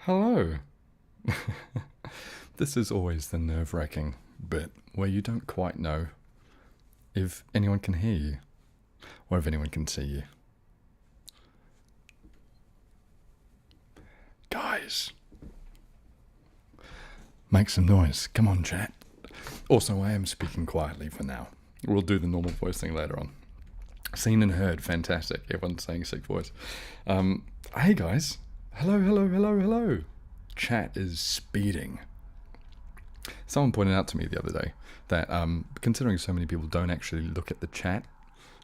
Hello. This is always the nerve-wracking bit where you don't quite know if anyone can hear you or if anyone can see you. Guys, make some noise. Come on, chat. Also, I am speaking quietly for now. We'll do the normal voice thing later on. Seen and heard, fantastic. Everyone's saying sick voice. Hey guys. Hello, hello, hello, hello. Chat is speeding. Someone pointed out to me the other day that considering so many people don't actually look at the chat,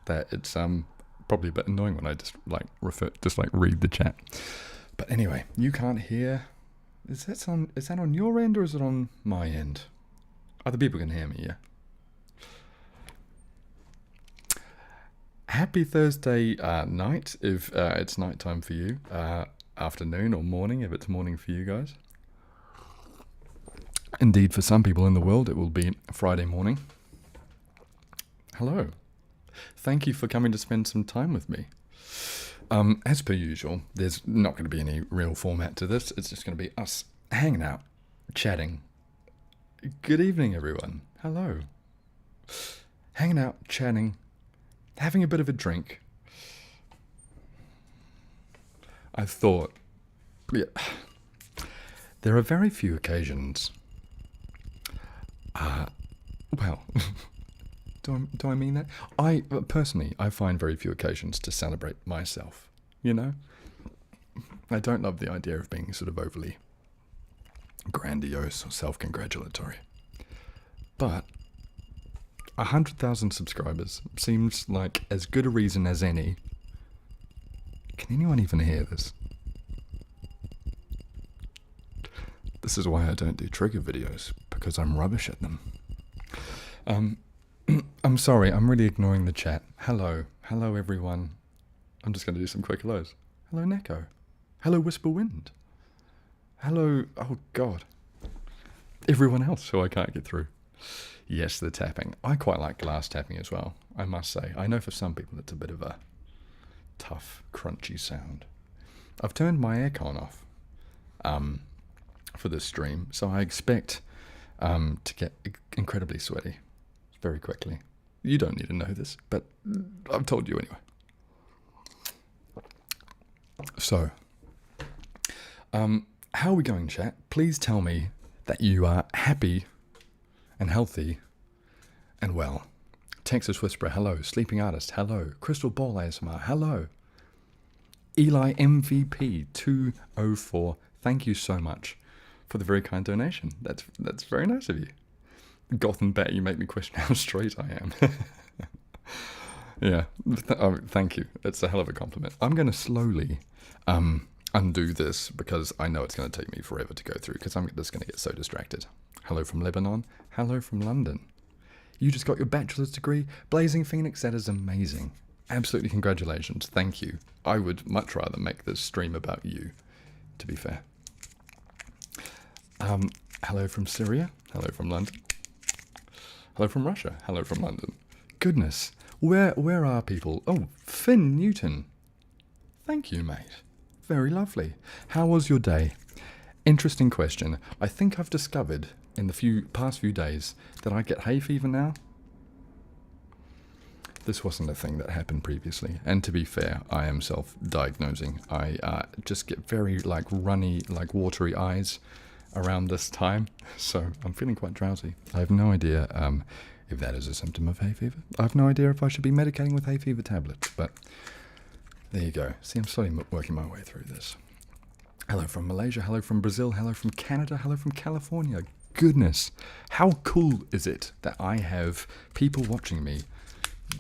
that it's probably a bit annoying when I just read the chat. But anyway, you can't hear. Is that on your end or is it on my end? Other people can hear me, yeah. Happy Thursday night if it's nighttime for you. Afternoon or morning if it's morning for you guys. Indeed, for some people in the world, it will be Friday morning. Hello. Thank you for coming to spend some time with me. As per usual, there's not going to be any real format to this. It's just going to be us hanging out, chatting. Good evening, everyone. Hello. Hanging out, chatting, having a bit of a drink. I thought, yeah, there are very few occasions. Well, do I mean that? I find very few occasions to celebrate myself, you know? I don't love the idea of being sort of overly grandiose or self-congratulatory. But 100,000 subscribers seems like as good a reason as any. Can anyone even hear this? This is why I don't do trigger videos, because I'm rubbish at them. I'm sorry, I'm really ignoring the chat. Hello. Hello, everyone. I'm just going to do some quick hellos. Hello, Neko. Hello, Whisper Wind. Hello, oh God. Everyone else who I can't get through. Yes, the tapping. I quite like glass tapping as well, I must say. I know for some people it's a bit of a tough, crunchy sound. I've turned my aircon off for this stream, so I expect to get incredibly sweaty very quickly. You don't need to know this, but I've told you anyway. So, how are we going, chat? Please tell me that you are happy and healthy and well. Texas Whisperer, hello. Sleeping Artist, hello. Crystal Ball ASMR, hello. Eli MVP 204, thank you so much for the very kind donation. That's very nice of you. Gotham Bat, you make me question how straight I am. Yeah, thank you. It's a hell of a compliment. I'm going to slowly undo this because I know it's going to take me forever to go through because I'm just going to get so distracted. Hello from Lebanon. Hello from London. You just got your bachelor's degree. Blazing Phoenix, that is amazing. Absolutely congratulations. Thank you. I would much rather make this stream about you, to be fair. Hello from Syria. Hello from London. Hello from Russia. Hello from London. Goodness. Where are people? Oh, Finn Newton. Thank you, mate. Very lovely. How was your day? Interesting question. I think I've discovered in the past few days that I get hay fever now. This wasn't a thing that happened previously, and to be fair, I am self-diagnosing. I just get very runny, watery eyes around this time, so I'm feeling quite drowsy. I have no idea if that is a symptom of hay fever. I have no idea if I should be medicating with hay fever tablets, but there you go. See, I'm slowly working my way through this. Hello from Malaysia, hello from Brazil, hello from Canada, hello from California. Goodness, how cool is it that I have people watching me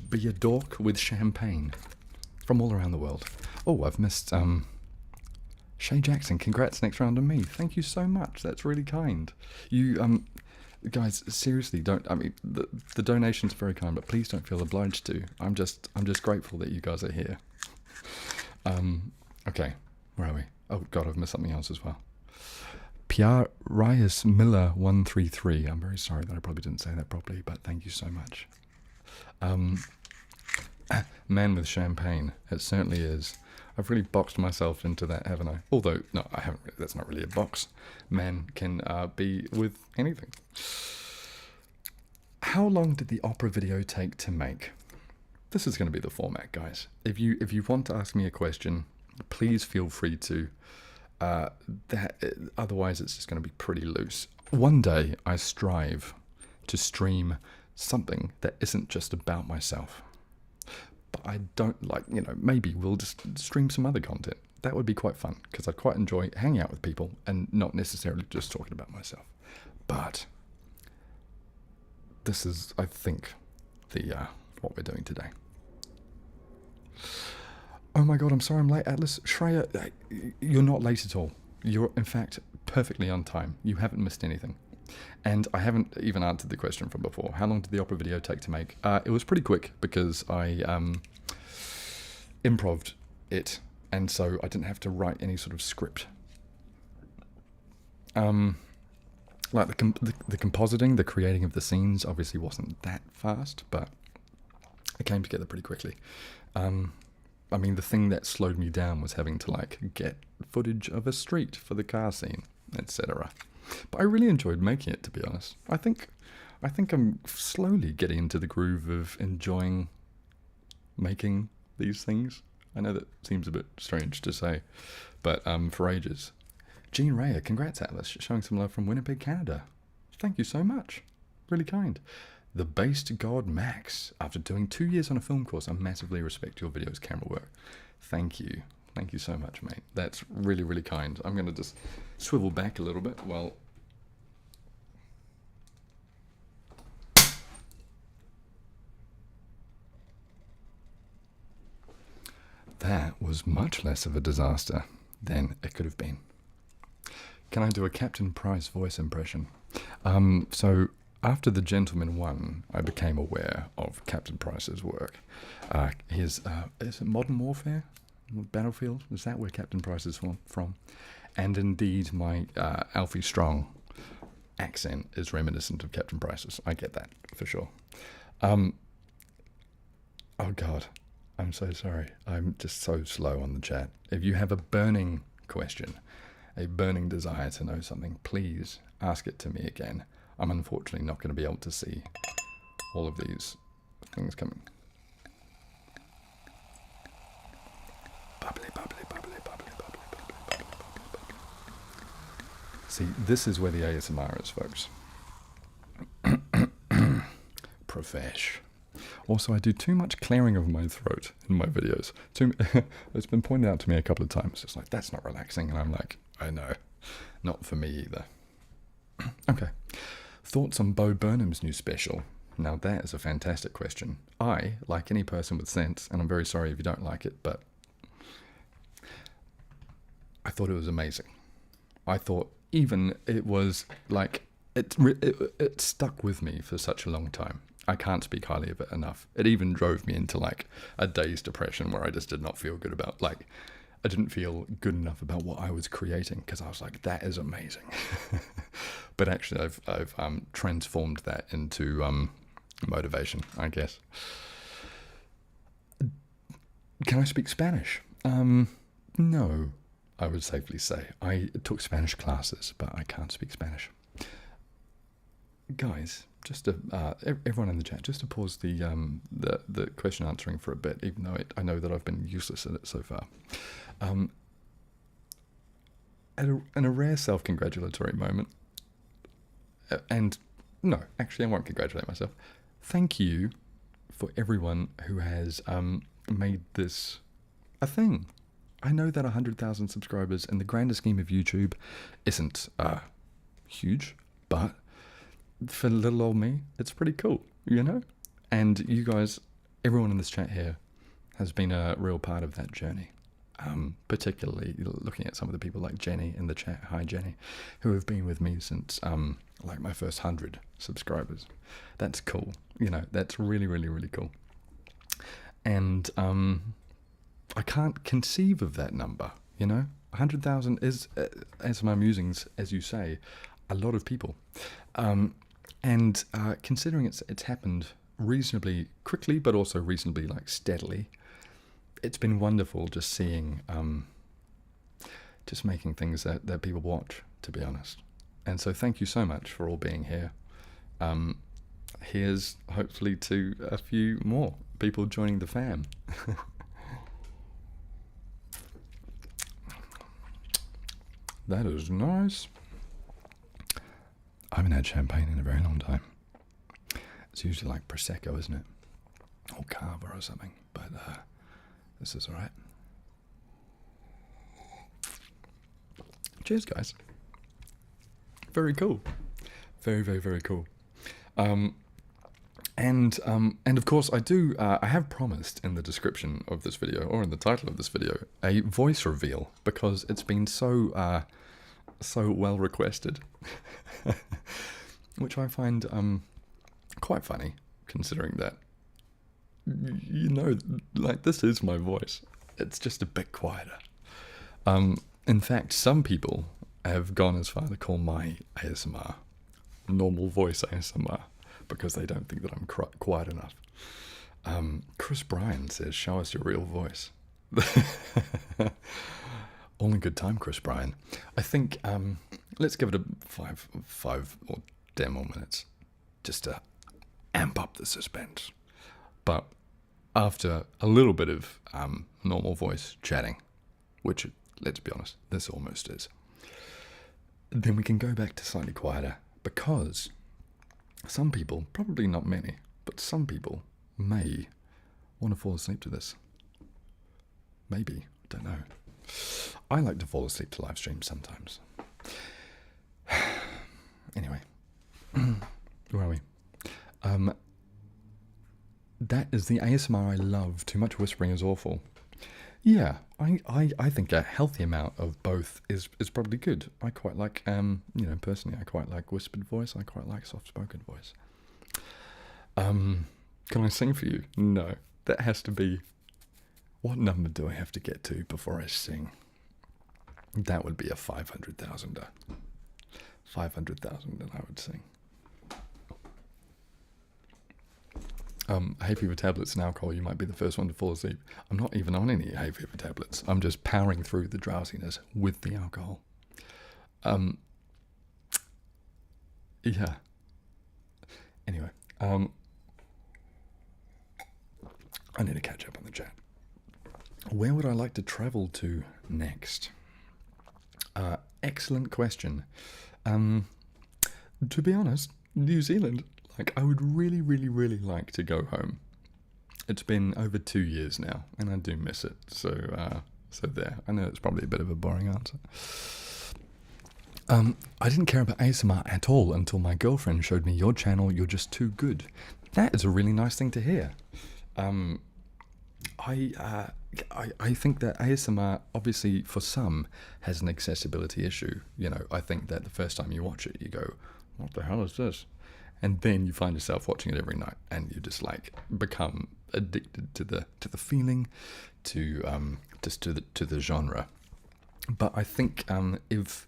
be a dork with champagne from all around the world. Oh, I've missed Shay Jackson, congrats, next round on me. Thank you so much, that's really kind. You guys, seriously, don't, I mean, the donation's very kind, but please don't feel obliged to. I'm just grateful that you guys are here. Okay, where are we? Oh God, I've missed something else as well. Pierre Rias Miller 133. I'm very sorry that I probably didn't say that properly, but thank you so much. Man with champagne, it certainly is. I've really boxed myself into that, haven't I? Although, no, I haven't. That's not really a box. Man can be with anything. How long did the opera video take to make? This is going to be the format, guys. If you want to ask me a question, please feel free to. Otherwise, it's just going to be pretty loose. One day, I strive to stream something that isn't just about myself. But I don't maybe we'll just stream some other content. That would be quite fun, because I quite enjoy hanging out with people and not necessarily just talking about myself. But this is, I think, the what we're doing today. Oh my god, I'm sorry I'm late, Atlas. Shreya, you're not late at all. You're, in fact, perfectly on time. You haven't missed anything. And I haven't even answered the question from before. How long did the opera video take to make? It was pretty quick, because I improv'd it, and so I didn't have to write any sort of script. Like the compositing, the creating of the scenes obviously wasn't that fast, but it came together pretty quickly. I mean, the thing that slowed me down was having to get footage of a street for the car scene, etc. But I really enjoyed making it, to be honest. I think I'm slowly getting into the groove of enjoying making these things. I know that seems a bit strange to say, but for ages. Jean Raya, congrats Atlas, showing some love from Winnipeg, Canada. Thank you so much. Really kind. The Based God Max. After doing 2 years on a film course, I massively respect your videos camera work. Thank you. Thank you so much, mate. That's really, really kind. I'm going to just swivel back a little bit while... That was much less of a disaster than it could have been. Can I do a Captain Price voice impression? So after The Gentleman won, I became aware of Captain Price's work. Is it Modern Warfare? Battlefield? Is that where Captain Price is from? And indeed, my Alfie Strong accent is reminiscent of Captain Price's. I get that, for sure. Oh God, I'm so sorry. I'm just so slow on the chat. If you have a burning question, a burning desire to know something, please ask it to me again. I'm unfortunately not going to be able to see all of these things coming. Bubbly, bubbly, bubbly, bubbly, bubbly, bubbly, bubbly, bubbly. See, this is where the ASMR is, folks. Profesh. Also, I do too much clearing of my throat in my videos. It's been pointed out to me a couple of times. It's like, that's not relaxing. And I'm like, I know. Not for me either. Okay. Thoughts on Bo Burnham's new special? Now that is a fantastic question. I, like any person with sense, and I'm very sorry if you don't like it, but I thought it was amazing. I thought even it was like, it stuck with me for such a long time. I can't speak highly of it enough. It even drove me into a day's depression where I just did not feel good about, I didn't feel good enough about what I was creating, because I was like, that is amazing. But actually I've transformed that into motivation, I guess. Can I speak Spanish? No, I would safely say. I took Spanish classes, but I can't speak Spanish. Guys, just to everyone in the chat, just to pause the question answering for a bit, even though I know that I've been useless at it so far. In a rare self-congratulatory moment, and no, actually I won't congratulate myself. Thank you for everyone who has made this a thing. I know that 100,000 subscribers in the grander scheme of YouTube isn't huge, but for little old me, it's pretty cool, you know? And you guys, everyone in this chat here, has been a real part of that journey. Particularly looking at some of the people like Jenny in the chat, hi Jenny, who have been with me since my first 100 subscribers. That's cool, you know, that's really, really, really cool. And I can't conceive of that number, you know? 100,000 is, as my musings, as you say, a lot of people. And considering it's happened reasonably quickly, but also reasonably steadily, it's been wonderful just seeing, just making things that people watch, to be honest. And so thank you so much for all being here. Here's hopefully to a few more people joining the fam. That is nice. I haven't had champagne in a very long time. It's usually like Prosecco, isn't it? Or Cava or something. But this is alright. Cheers, guys. Very cool. Very, very, very cool. And of course, I have promised in the description of this video, or in the title of this video, a voice reveal, because it's been so well requested. Which I find quite funny, considering that, you know, like, this is my voice. It's just a bit quieter. In fact, some people have gone as far to call my ASMR normal voice ASMR, because they don't think that I'm quiet enough. Chris Bryan says, show us your real voice. All in good time, Chris Bryan. I think, let's give it a five or 10 more minutes, just to amp up the suspense. But after a little bit of normal voice chatting, which, let's be honest, this almost is, then we can go back to slightly quieter, because some people, probably not many, but some people may want to fall asleep to this. Maybe, don't know. I like to fall asleep to live streams sometimes. Anyway, where are we? That is the ASMR I love. Too much whispering is awful. Yeah, I think a healthy amount of both is probably good. I quite like, you know, personally, I quite like whispered voice. I quite like soft-spoken voice. Can I sing for you? No. That has to be... What number do I have to get to before I sing? That would be a 500,000er. 500,000 and I would sing. Hay fever tablets and alcohol, you might be the first one to fall asleep. I'm not even on any hay fever tablets. I'm just powering through the drowsiness with the alcohol. Yeah. Anyway, I need to catch up on the chat. Where would I like to travel to next? Excellent question. To be honest, New Zealand. Like, I would really, really, really like to go home. It's been over 2 years now, and I do miss it. So, so there. I know it's probably a bit of a boring answer. I didn't care about ASMR at all until my girlfriend showed me your channel. You're just too good. That is a really nice thing to hear. I think that ASMR, obviously, for some, has an accessibility issue. You know, I think that the first time you watch it, you go, what the hell is this? And then you find yourself watching it every night, and you just like become addicted to the feeling, to the genre. But I think if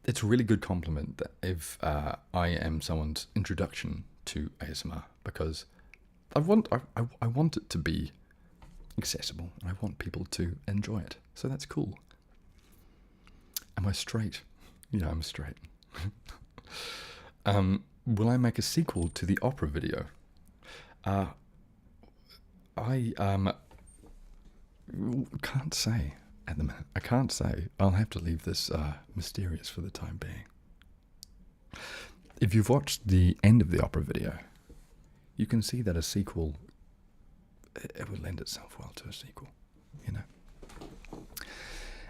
it's a really good compliment that if I am someone's introduction to ASMR, because I want it to be accessible. I want people to enjoy it. So that's cool. Am I straight? Yeah, I'm straight. Will I make a sequel to the opera video? I can't say at the minute. I can't say. I'll have to leave this mysterious for the time being. If you've watched the end of the opera video, you can see that a sequel, it would lend itself well to a sequel, you know.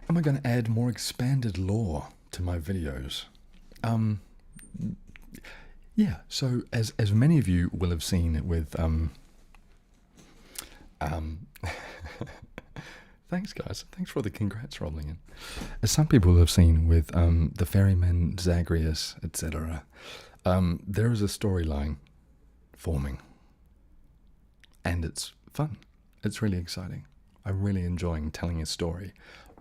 Am I going to add more expanded lore to my videos? Yeah, so as many of you will have seen with thanks guys, thanks for the congrats rolling in. As some people have seen with the ferryman, Zagreus, etc., there is a storyline forming, and it's fun. It's really exciting. I'm really enjoying telling a story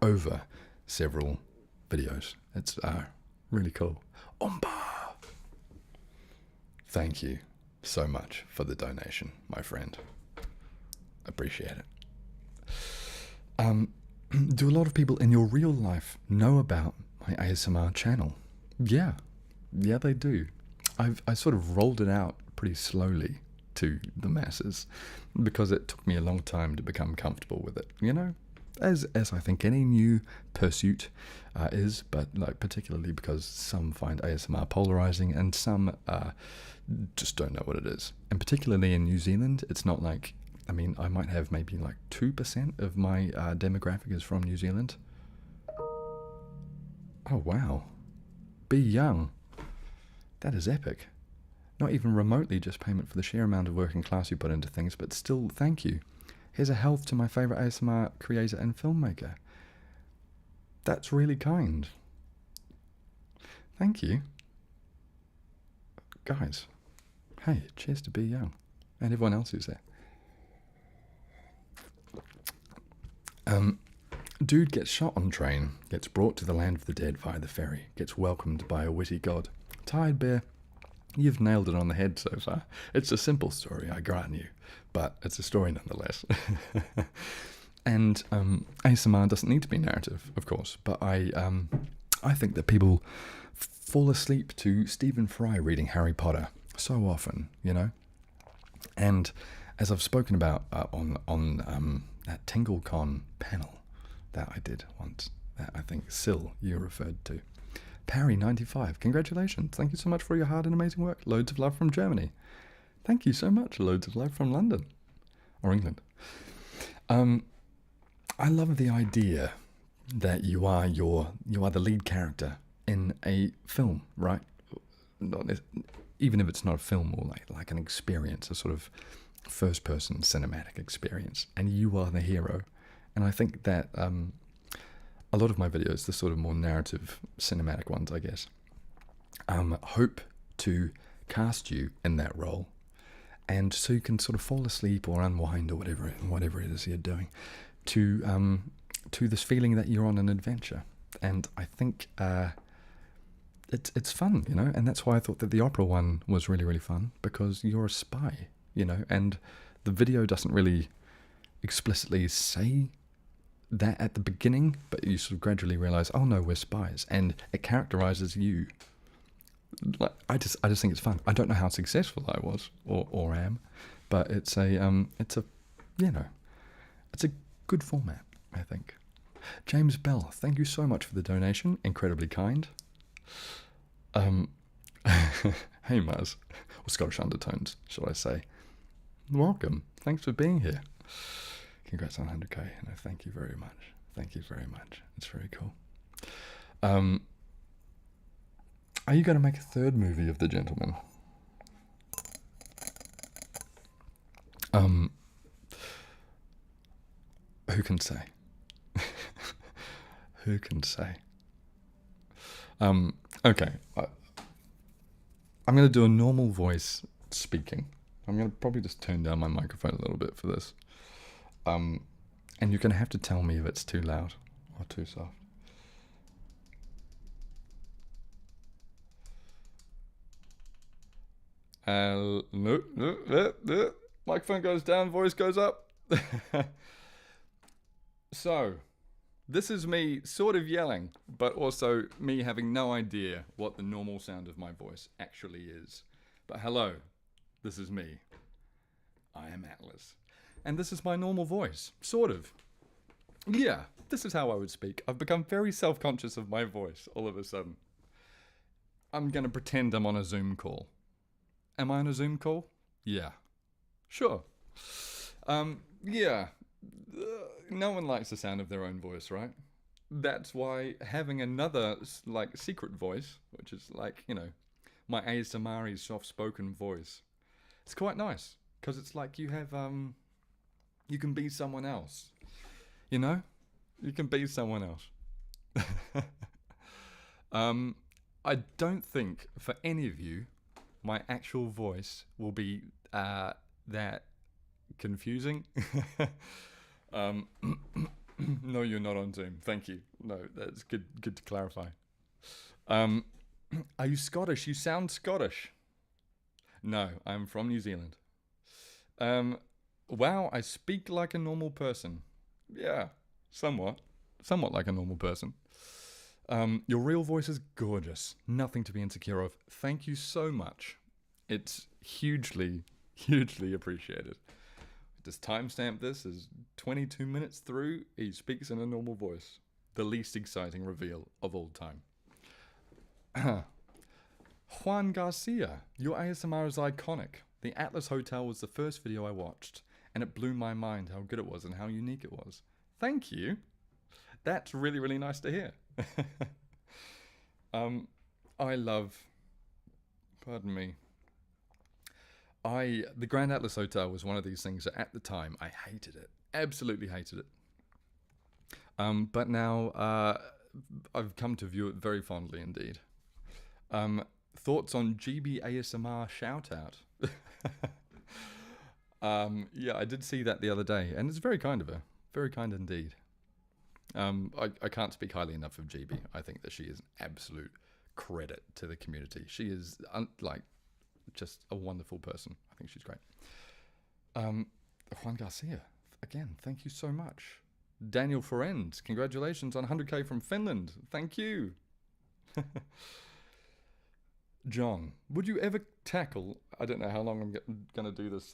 over several videos. It's really cool. Omba! Thank you so much for the donation, my friend. Appreciate it. Um, do a lot of people in your real life know about my ASMR channel? Yeah, yeah, they do. I sort of rolled it out pretty slowly to the masses because it took me a long time to become comfortable with it. You know, as I think any new pursuit is, but like particularly because some find ASMR polarizing and some just don't know what it is. And particularly in New Zealand, it's not like, I mean, I might have maybe like 2% of my demographic is from New Zealand. Oh wow, be young. That is epic. Not even remotely just payment for the sheer amount of working class you put into things, but still, thank you. Here's a health to my favourite ASMR creator and filmmaker. That's really kind. Thank you. Guys, hey, cheers to Be Young. And everyone else who's there. Dude gets shot on train, gets brought to the land of the dead via the ferry, gets welcomed by a witty god. Tired bear, you've nailed it on the head so far. It's a simple story, I grant you, but it's a story nonetheless. And ASMR doesn't need to be narrative, of course, but I think that people fall asleep to Stephen Fry reading Harry Potter so often, you know? And as I've spoken about on that TingleCon panel that I did once, that I think Sil, you referred to. Parry95, congratulations. Thank you so much for your hard and amazing work. Loads of love from Germany. Thank you so much. Loads of love from London. Or England. I love the idea that you are the lead character in a film, right? Even if it's not a film or like an experience, a sort of first-person cinematic experience, and you are the hero. And I think that a lot of my videos, the sort of more narrative cinematic ones, I guess, hope to cast you in that role, and so you can sort of fall asleep or unwind or whatever it is you're doing, to this feeling that you're on an adventure. And I think it's fun, you know, and that's why I thought that the opera one was really, really fun, because you're a spy, you know, and the video doesn't really explicitly say that at the beginning, but you sort of gradually realize, oh no, we're spies, and it characterizes you. Like, I just think it's fun. I don't know how successful I was or am, but it's a good format, I think. James Bell, thank you so much for the donation. Incredibly kind. Hey Maz, or Scottish undertones, shall I say. Welcome. Thanks for being here. Congrats on 100k. No, thank you very much. Thank you very much. It's very cool. Are you going to make a third movie of The Gentleman? Who can say? Who can say? Okay. I'm going to do a normal voice speaking. I'm going to probably just turn down my microphone a little bit for this. And you're going to have to tell me if it's too loud or too soft. No. Microphone goes down, voice goes up. So, this is me sort of yelling, but also me having no idea what the normal sound of my voice actually is. But hello, this is me. I am Atlas. And this is my normal voice, sort of. Yeah, this is how I would speak. I've become very self-conscious of my voice all of a sudden. I'm going to pretend I'm on a Zoom call. Am I on a Zoom call? Yeah. Sure. Yeah. No one likes the sound of their own voice, right? That's why having another, like, secret voice, which is like, you know, my ASMR soft-spoken voice, it's quite nice. Because it's like you have, you can be someone else. You know? You can be someone else. I don't think, for any of you, my actual voice will be that confusing. No, you're not on Zoom. Thank you. No, that's good to clarify. Are you Scottish? You sound Scottish. No, I'm from New Zealand. Wow, I speak like a normal person. Yeah. Somewhat like a normal person. Your real voice is gorgeous. Nothing to be insecure of. Thank you so much. It's hugely appreciated. Just timestamp this as 22 minutes through. He speaks in a normal voice. The least exciting reveal of all time. Juan Garcia, your ASMR is iconic. The Atlas Hotel was the first video I watched, and it blew my mind how good it was and how unique it was. Thank you. That's really nice to hear. I love, pardon me, the Grand Atlas Hotel was one of these things that at the time I hated it, absolutely hated it. But now I've come to view it very fondly indeed. Thoughts on GB ASMR shout out? Yeah, I did see that the other day, and it's very kind of her, very kind indeed. I can't speak highly enough of GB. I think that she is an absolute credit to the community. She is like just a wonderful person. I think she's great. Juan Garcia, again, thank you so much. Daniel Forend, congratulations on 100k from Finland. Thank you. John, would you ever tackle, I don't know how long I'm going to do this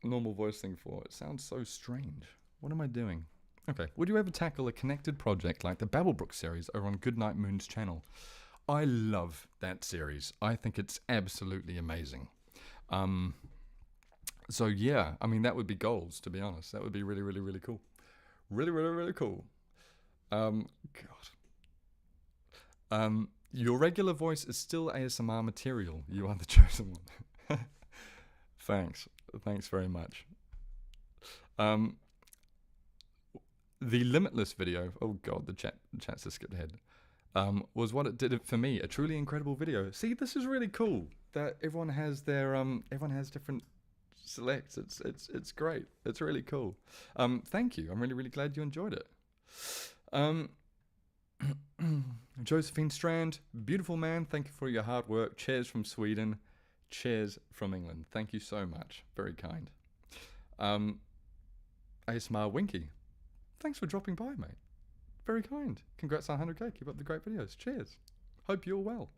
normal voice thing for. It sounds so strange. What am I doing? Okay, would you ever tackle a connected project like the Babblebrook series over on Goodnight Moon's channel? I love that series. I think it's absolutely amazing. So yeah, I mean, that would be goals, to be honest. That would be really cool. Really cool. God. Your regular voice is still ASMR material. You are the chosen one. Thanks very much. The Limitless video, oh god, the chat's just skipped ahead, was what it did for me. A truly incredible video. See, this is really cool that everyone has their everyone has different selects. It's great. It's really cool. Thank you. I'm really glad you enjoyed it. Josephine Strand, beautiful man. Thank you for your hard work. Cheers from Sweden. Cheers from England. Thank you so much. Very kind. ASMR Winky. Thanks for dropping by, mate. Very kind. Congrats on 100k. Keep up the great videos. Cheers. Hope you're well.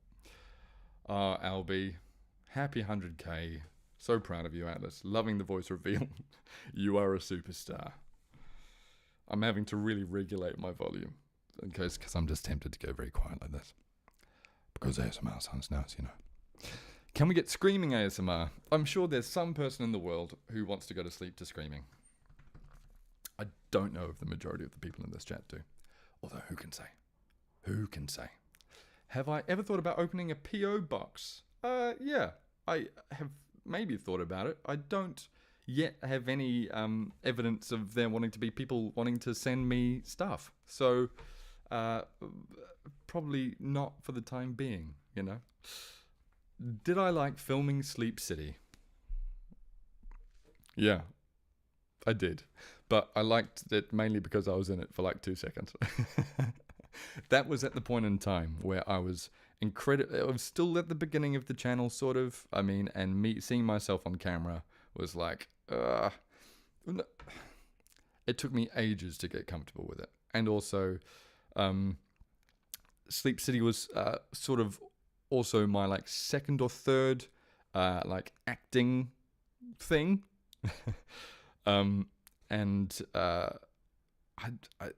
Albie, happy 100k. So proud of you, Atlas. Loving the voice reveal. You are a superstar. I'm having to really regulate my volume because I'm just tempted to go very quiet like this. Because ASMR sounds nice, you know. Can we get screaming ASMR? I'm sure there's some person in the world who wants to go to sleep to screaming. I don't know if the majority of the people in this chat do. Although, who can say? Who can say? Have I ever thought about opening a P.O. box? Yeah, I have maybe thought about it. I don't yet have any evidence of there wanting to be people wanting to send me stuff. So, probably not for the time being, you know. Did I like filming Sleep City? Yeah, I did. But I liked it mainly because I was in it for like 2 seconds. That was at the point in time where I was I was still at the beginning of the channel, sort of. I mean, and me seeing myself on camera was like, it took me ages to get comfortable with it. And also, Sleep City was sort of also my like second or third like acting thing. And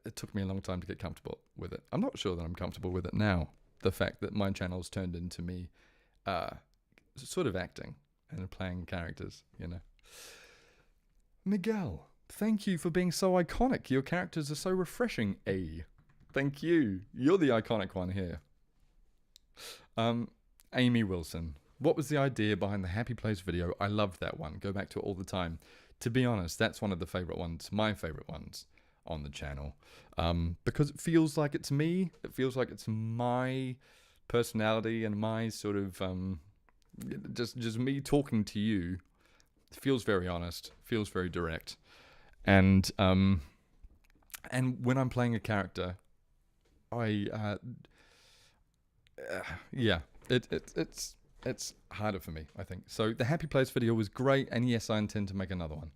it took me a long time to get comfortable with it. I'm not sure that I'm comfortable with it now. The fact that my channel's turned into me sort of acting and playing characters, you know. Miguel, thank you for being so iconic. Your characters are so refreshing, A. Thank you. You're the iconic one here. Amy Wilson. What was the idea behind the Happy Place video? I loved that one. Go back to it all the time. To be honest, that's one of the favorite ones, my favorite ones on the channel. Because it feels like it's me. It feels like it's my personality and my sort of, just me talking to you. It feels very honest, feels very direct. And when I'm playing a character, yeah, it's harder for me, I think. So the Happy Place video was great, and yes, I intend to make another one.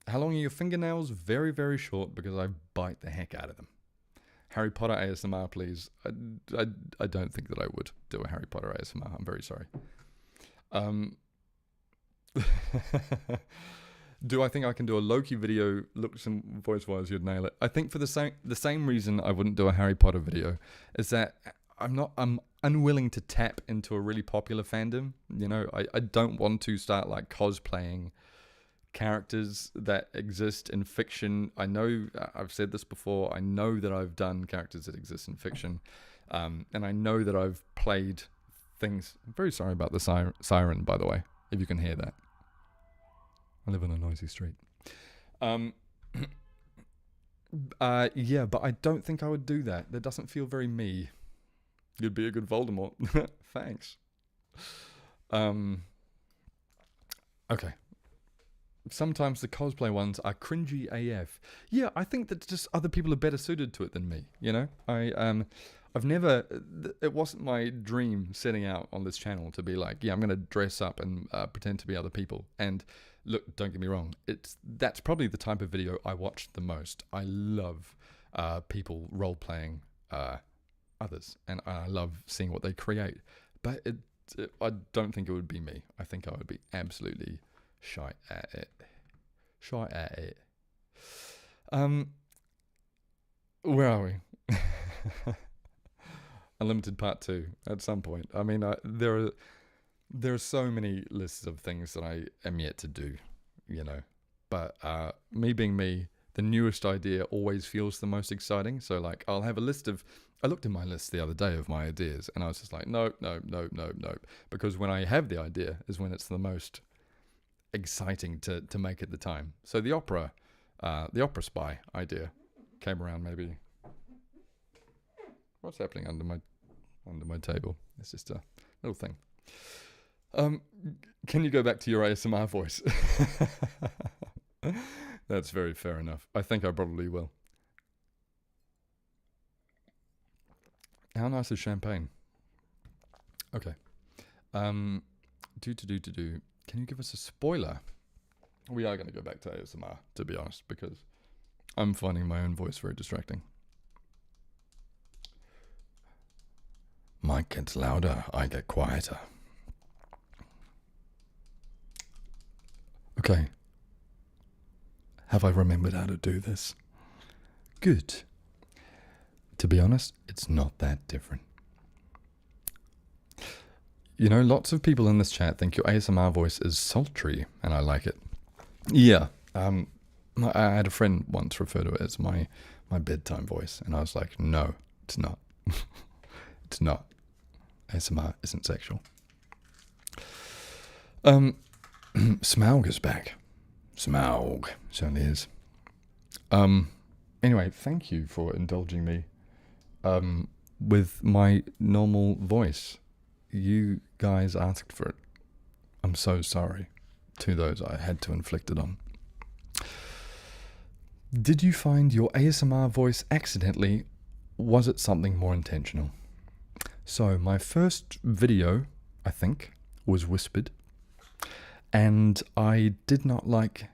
How long are your fingernails? Very, very short because I bite the heck out of them. Harry Potter ASMR, please. I don't think that I would do a Harry Potter ASMR. I'm very sorry. Do I think I can do a Loki video, looks and voice-wise, you'd nail it? I think for the same reason I wouldn't do a Harry Potter video is that I'm unwilling to tap into a really popular fandom. You know, I don't want to start like cosplaying characters that exist in fiction. I know I've said this before. I know that I've done characters that exist in fiction, and I know that I've played things. I'm very sorry about the siren, by the way, if you can hear that. I live on a noisy street. Yeah, but I don't think I would do that. That doesn't feel very me. You'd be a good Voldemort. Thanks. Okay. Sometimes the cosplay ones are cringy AF. Yeah, I think that just other people are better suited to it than me, you know? I've never, it wasn't my dream setting out on this channel to be like, yeah, I'm going to dress up and pretend to be other people. And look, don't get me wrong, that's probably the type of video I watch the most. I love people role-playing others, and I love seeing what they create. But I don't think it would be me. I think I would be absolutely shy at it. Where are we? Unlimited part 2 at some point. I mean, there are so many lists of things that I am yet to do, you know. But me being me, the newest idea always feels the most exciting. So like, I'll have a list of. I looked in my list the other day of my ideas, and I was just like, no. Because when I have the idea is when it's the most exciting to make at the time. So the opera spy idea came around maybe. What's happening under my table? It's just a little thing. Can you go back to your ASMR voice? That's very fair enough. I think I probably will. How nice is champagne? Okay. Can you give us a spoiler? We are going to go back to ASMR, to be honest, because I'm finding my own voice very distracting. Mike gets louder, I get quieter. Okay. Have I remembered how to do this? Good. To be honest, it's not that different. You know, lots of people in this chat think your ASMR voice is sultry, and I like it. Yeah. I had a friend once refer to it as my bedtime voice, and I was like, no, it's not. It's not. ASMR isn't sexual. Smaug is back. Smaug certainly is. Anyway, thank you for indulging me with my normal voice. You guys asked for it. I'm so sorry to those I had to inflict it on. Did you find your ASMR voice accidentally? Was it something more intentional? So my first video, I think, was whispered, and I did not like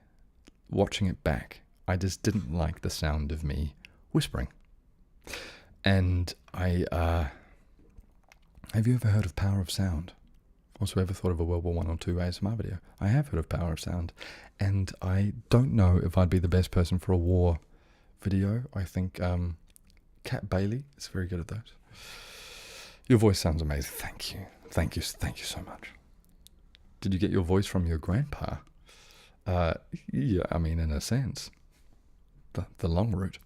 watching it back. I just didn't like the sound of me whispering. And have you ever heard of Power of Sound? Also ever thought of a World War I or II ASMR video? I have heard of Power of Sound, and I don't know if I'd be the best person for a war video. I think Kat Bailey is very good at those. Your voice sounds amazing. Thank you. Thank you so much. Did you get your voice from your grandpa? Yeah, I mean, in a sense. The long route.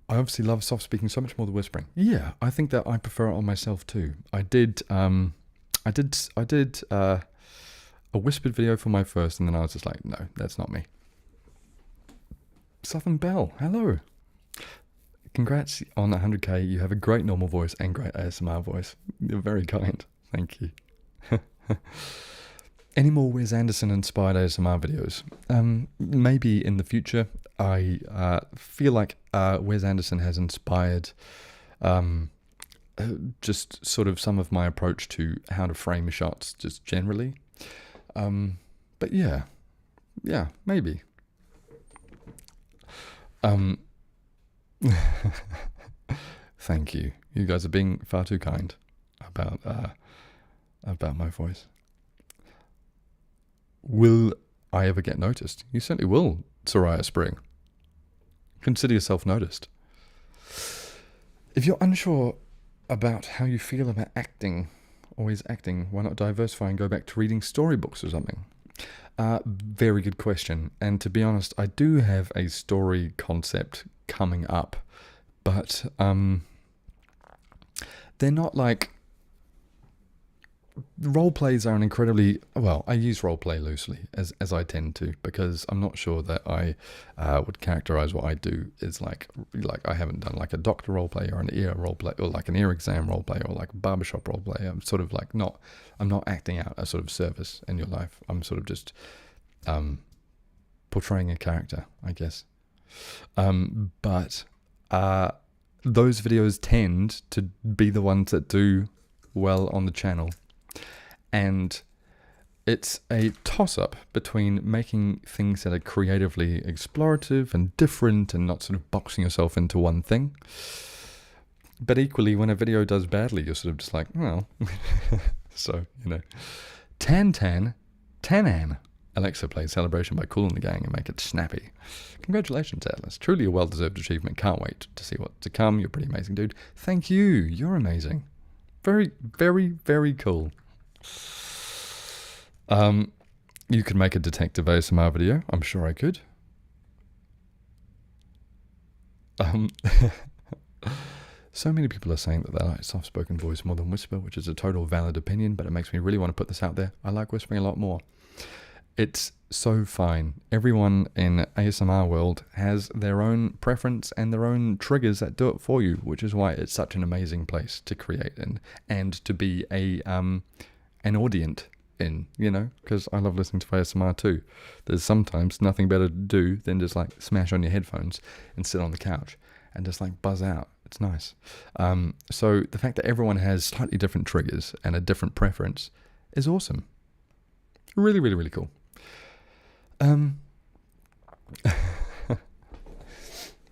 I obviously love soft speaking so much more than whispering. Yeah, I think that I prefer it on myself too. I did a whispered video for my first, and then I was just like, no, that's not me. Southern Belle, hello. Congrats on 100k. You have a great normal voice and great ASMR voice. You're very kind. Thank you. Any more Wes Anderson inspired ASMR videos? Maybe in the future. I feel like Wes Anderson has inspired just sort of some of my approach to how to frame shots just generally. But But yeah, maybe. Thank you. You guys are being far too kind about my voice. Will I ever get noticed? You certainly will, Soraya Spring. Consider yourself noticed. If you're unsure about how you feel about acting, always acting, why not diversify and go back to reading storybooks or something? Very good question. And to be honest, I do have a story concept coming up, but they're not like... Role plays are an incredibly... Well, I use role play loosely, as I tend to, because I'm not sure that I would characterize what I do as like I haven't done like a doctor role play or an ear role play or like an ear exam role play or like a barbershop role play. I'm sort of like I'm not acting out a sort of service in your life. I'm sort of just portraying a character, I guess. But those videos tend to be the ones that do well on the channel. And it's a toss-up between making things that are creatively explorative and different and not sort of boxing yourself into one thing. But equally, when a video does badly, you're sort of just like, well... So, you know. Tanan. Alexa plays Celebration by Kool and the Gang and make it snappy. Congratulations, Atlas. Truly a well-deserved achievement. Can't wait to see what's to come. You're a pretty amazing, dude. Thank you. You're amazing. Very, very, very cool. You could make a detective ASMR video. I'm sure I could. So many people are saying that they like soft-spoken voice more than whisper, which is a total valid opinion, but it makes me really want to put this out there. I like whispering a lot more. It's so fine. Everyone in ASMR world has their own preference and their own triggers that do it for you, which is why it's such an amazing place to create and to be an audience in, you know, because I love listening to ASMR too. There's sometimes nothing better to do than just like smash on your headphones and sit on the couch and just like buzz out. It's nice. So the fact that everyone has slightly different triggers and a different preference is awesome. Really, really, really cool.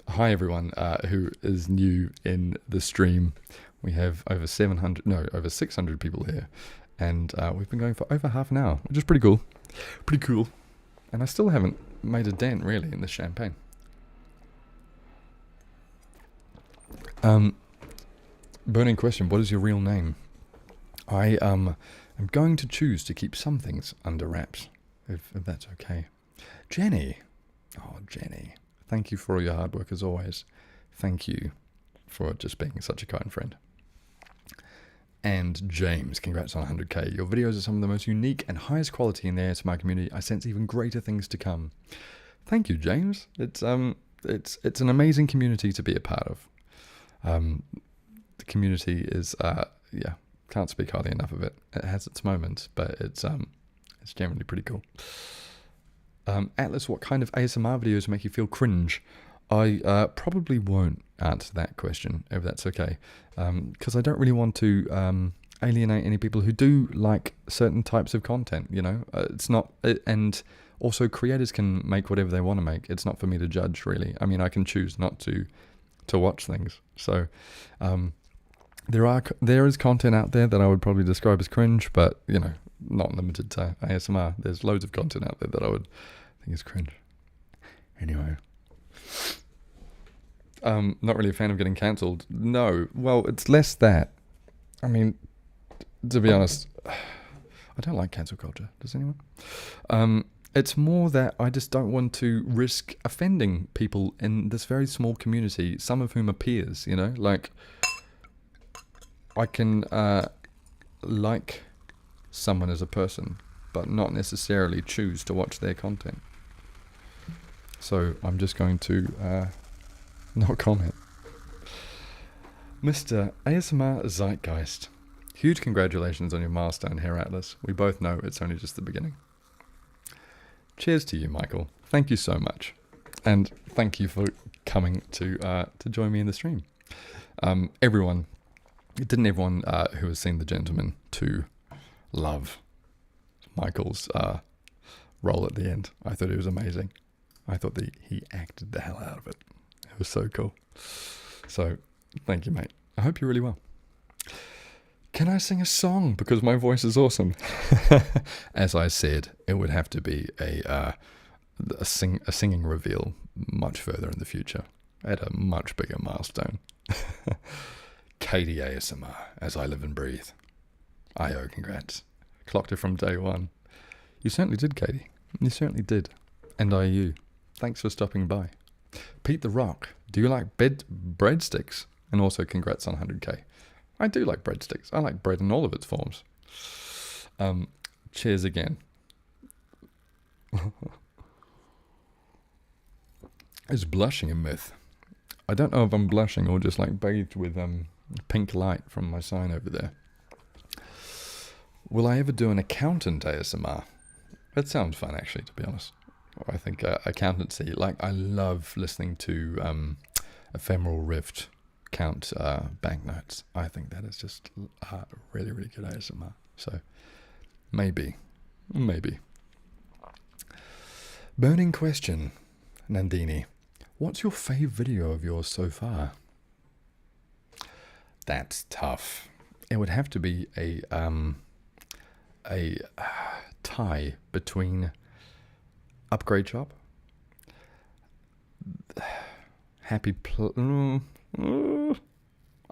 Hi everyone who is new in the stream. We have over 600 people here, and we've been going for over half an hour, which is pretty cool. Pretty cool. And I still haven't made a dent really in this champagne. Burning question, what is your real name? I am going to choose to keep some things under wraps, if that's okay. Jenny. Oh, Jenny. Thank you for all your hard work as always. Thank you for just being such a kind friend. And James, congrats on 100k. Your videos are some of the most unique and highest quality in the ASMR community. I sense even greater things to come. Thank you, James. It's an amazing community to be a part of. The community is can't speak highly enough of it. It has its moments, but it's generally pretty cool. Atlas, what kind of ASMR videos make you feel cringe? I probably won't answer that question, if that's okay, because I don't really want to alienate any people who do like certain types of content, you know? It's not... and also, creators can make whatever they want to make. It's not for me to judge, really. I mean, I can choose not to watch things. So, there is content out there that I would probably describe as cringe, but, you know, not limited to ASMR. There's loads of content out there that I would think is cringe. Anyway. Not really a fan of getting cancelled. No. Well, it's less that. I mean, to be honest, I don't like cancel culture. Does anyone? It's more that I just don't want to risk offending people in this very small community, some of whom are peers, you know? Like, I can like someone as a person, but not necessarily choose to watch their content. So I'm just going to not comment. Mr. ASMR Zeitgeist, huge congratulations on your milestone here, Atlas. We both know it's only just the beginning. Cheers to you, Michael. Thank you so much. And thank you for coming to join me in the stream. Everyone who has seen The Gentleman to love Michael's roll at the end. I thought it was amazing. I thought that he acted the hell out of it. It was so cool. So, thank you, mate. I hope you're really well. Can I sing a song? Because my voice is awesome. As I said, it would have to be a singing reveal much further in the future, at a much bigger milestone. Katie ASMR, as I live and breathe. I.O. congrats. Clocked it from day one. You certainly did, Katie. You certainly did. And IU, thanks for stopping by. Pete the Rock, do you like breadsticks? And also congrats on 100k. I do like breadsticks. I like bread in all of its forms. Cheers again. Is blushing a myth? I don't know if I'm blushing or just like bathed with pink light from my sign over there. Will I ever do an accountant ASMR? That sounds fun, actually, to be honest. I think accountancy, like I love listening to ephemeral rift count banknotes. I think that is just really, really good ASMR. So maybe. Burning question, Nandini. What's your fave video of yours so far? That's tough. It would have to be a tie between Upgrade Shop, I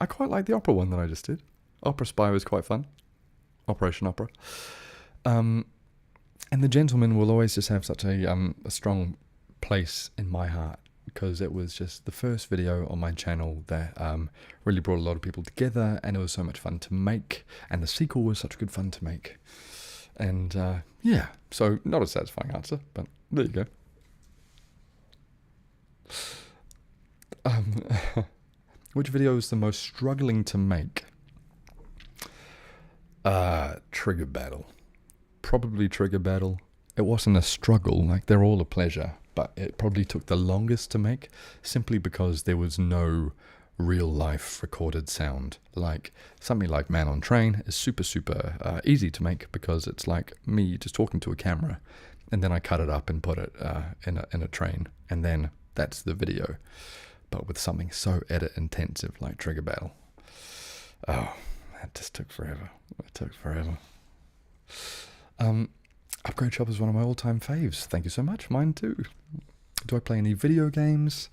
quite like the opera one that I just did. Opera Spy was quite fun. Operation Opera. And The Gentleman will always just have such a strong place in my heart, because it was just the first video on my channel that really brought a lot of people together, and it was so much fun to make, and the sequel was such good fun to make. And yeah, so not a satisfying answer, but there you go. Which video is the most struggling to make? Trigger Battle. Probably Trigger Battle. It wasn't a struggle, like they're all a pleasure, but it probably took the longest to make, simply because there was no real life recorded sound. Like something like Man on Train is super easy to make, because it's like me just talking to a camera, and then I cut it up and put it in a train, and then that's the video. But with something so edit intensive like Trigger Battle, oh, that just took forever. It took forever. Upgrade Shop is one of my all-time faves. Thank you so much. Mine too. Do I play any video games?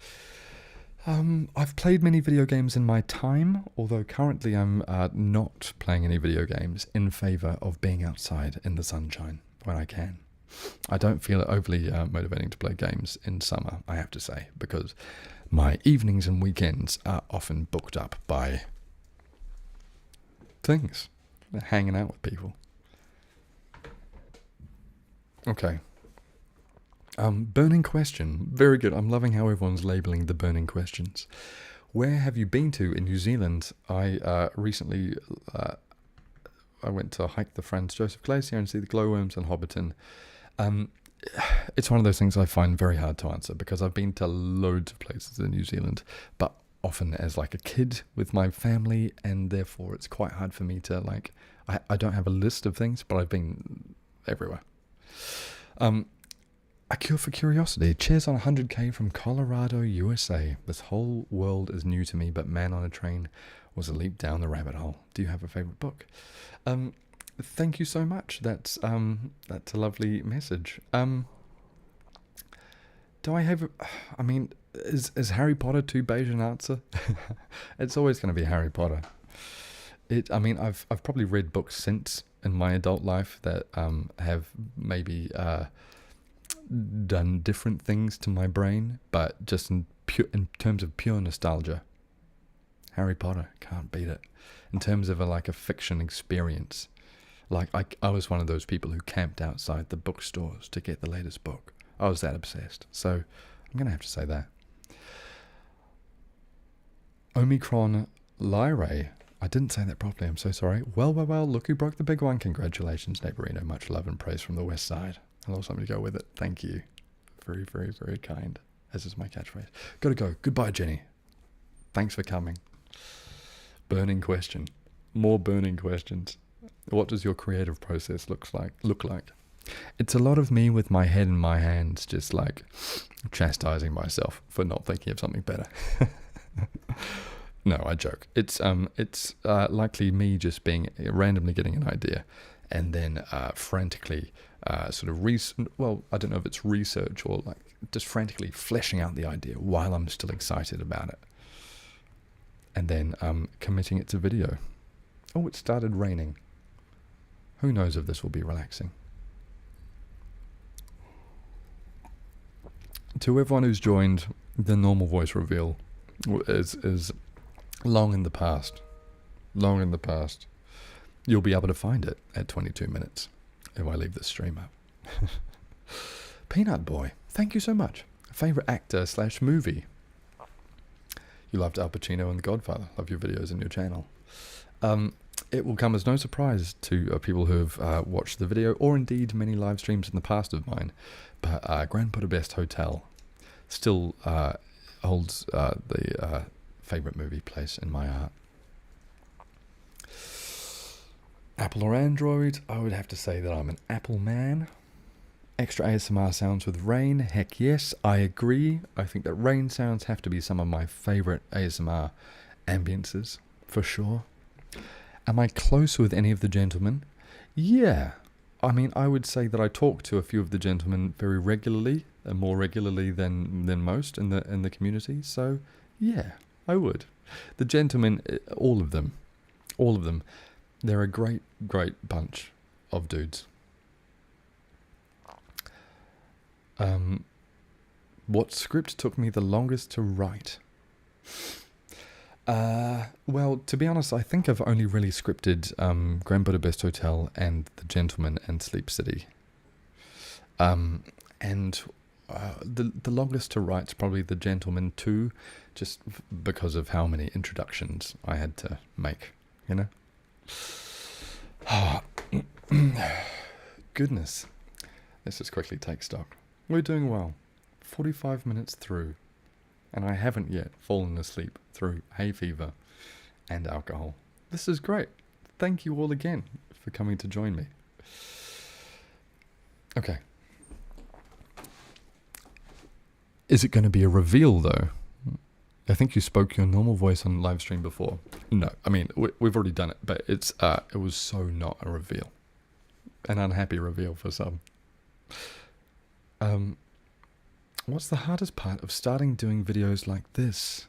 I've played many video games in my time, although currently I'm not playing any video games in favor of being outside in the sunshine when I can. I don't feel it overly motivating to play games in summer, I have to say, because my evenings and weekends are often booked up by things, hanging out with people. Okay. Burning question. Very good. I'm loving how everyone's labeling the burning questions. Where have you been to in New Zealand? I recently I went to hike the Franz Josef Glacier and see the glowworms in Hobbiton. It's one of those things I find very hard to answer, because I've been to loads of places in New Zealand, but often as like a kid with my family, and therefore it's quite hard for me to like, I don't have a list of things, but I've been everywhere. A Cure for Curiosity. Cheers on 100k from Colorado, USA. This whole world is new to me, but Man on a Train was a leap down the rabbit hole. Do you have a favorite book? Thank you so much. That's a lovely message. Do I have? I mean, is Harry Potter too beige an answer? It's always going to be Harry Potter. I mean, I've probably read books since in my adult life that have maybe done different things to my brain, but just in terms of pure nostalgia, Harry Potter, can't beat it. In terms of a fiction experience, like I was one of those people who camped outside the bookstores to get the latest book. I was that obsessed. So I'm gonna have to say that. Omicron Lyrae. I didn't say that properly, I'm so sorry. Well, look who broke the big one. Congratulations, Neighborino. Much love and praise from the west side. I'll also somebody to go with it. Thank you. Very, very, very kind. As is my catchphrase. Gotta go. Goodbye, Jenny. Thanks for coming. Burning question. More burning questions. What does your creative process look like? It's a lot of me with my head in my hands, just like chastising myself for not thinking of something better. No, I joke. It's likely me just being randomly getting an idea, and then frantically sort of I don't know if it's research or like just frantically fleshing out the idea while I'm still excited about it, and then committing it to video. Oh, it started raining. Who knows if this will be relaxing? To everyone who's joined, the normal voice reveal is long in the past. Long in the past. You'll be able to find it at 22 minutes if I leave the stream up. Peanut Boy, thank you so much. Favorite actor / movie? You loved Al Pacino and The Godfather. Love your videos and your channel. It will come as no surprise to people who have watched the video, or indeed many live streams in the past of mine, but Grand Budapest Hotel still holds the favorite movie place in my heart. Apple or Android? I would have to say that I'm an Apple man. Extra ASMR sounds with rain? Heck yes, I agree. I think that rain sounds have to be some of my favorite ASMR ambiences, for sure. Am I close with any of the gentlemen? Yeah. I mean, I would say that I talk to a few of the gentlemen very regularly, and more regularly than most in the community. So, yeah, I would. The gentlemen, all of them, they're a great bunch of dudes. What script took me the longest to write? Well, to be honest, I think I've only really scripted Grand Budapest Hotel and The Gentleman and Sleep City. And the longest to write's probably The Gentleman 2, just because of how many introductions I had to make, you know? Goodness. Let's just quickly take stock. We're doing well. 45 minutes through. And I haven't yet fallen asleep through hay fever and alcohol. This is great. Thank you all again for coming to join me. Okay. Is it going to be a reveal, though? I think you spoke your normal voice on live stream before. No, I mean, we've already done it, but it was so not a reveal. An unhappy reveal for some. What's the hardest part of starting doing videos like this?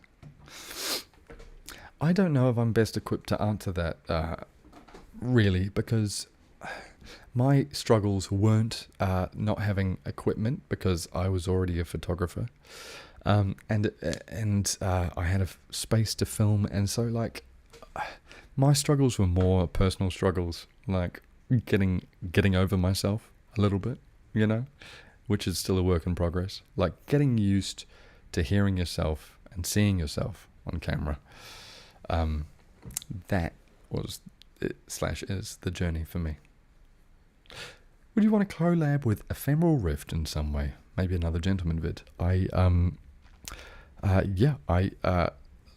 I don't know if I'm best equipped to answer that, really, because my struggles weren't not having equipment, because I was already a photographer, and I had a space to film, and so like my struggles were more personal struggles, like getting over myself a little bit, you know, which is still a work in progress. Like getting used to hearing yourself and seeing yourself on camera. That was /is the journey for me. Would you want to collab with Ephemeral Rift in some way? Maybe another gentleman vid. I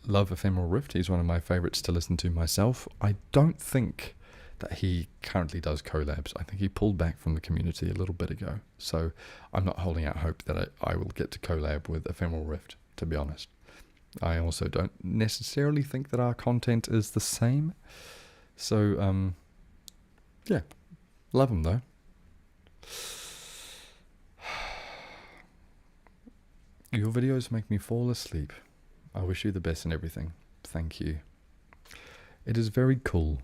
love Ephemeral Rift. He's one of my favorites to listen to myself. I don't think that he currently does collabs. I think he pulled back from the community a little bit ago. So I'm not holding out hope that I will get to collab with Ephemeral Rift, to be honest. I also don't necessarily think that our content is the same. So, yeah. Love him, though. Your videos make me fall asleep. I wish you the best in everything. Thank you. It is very cool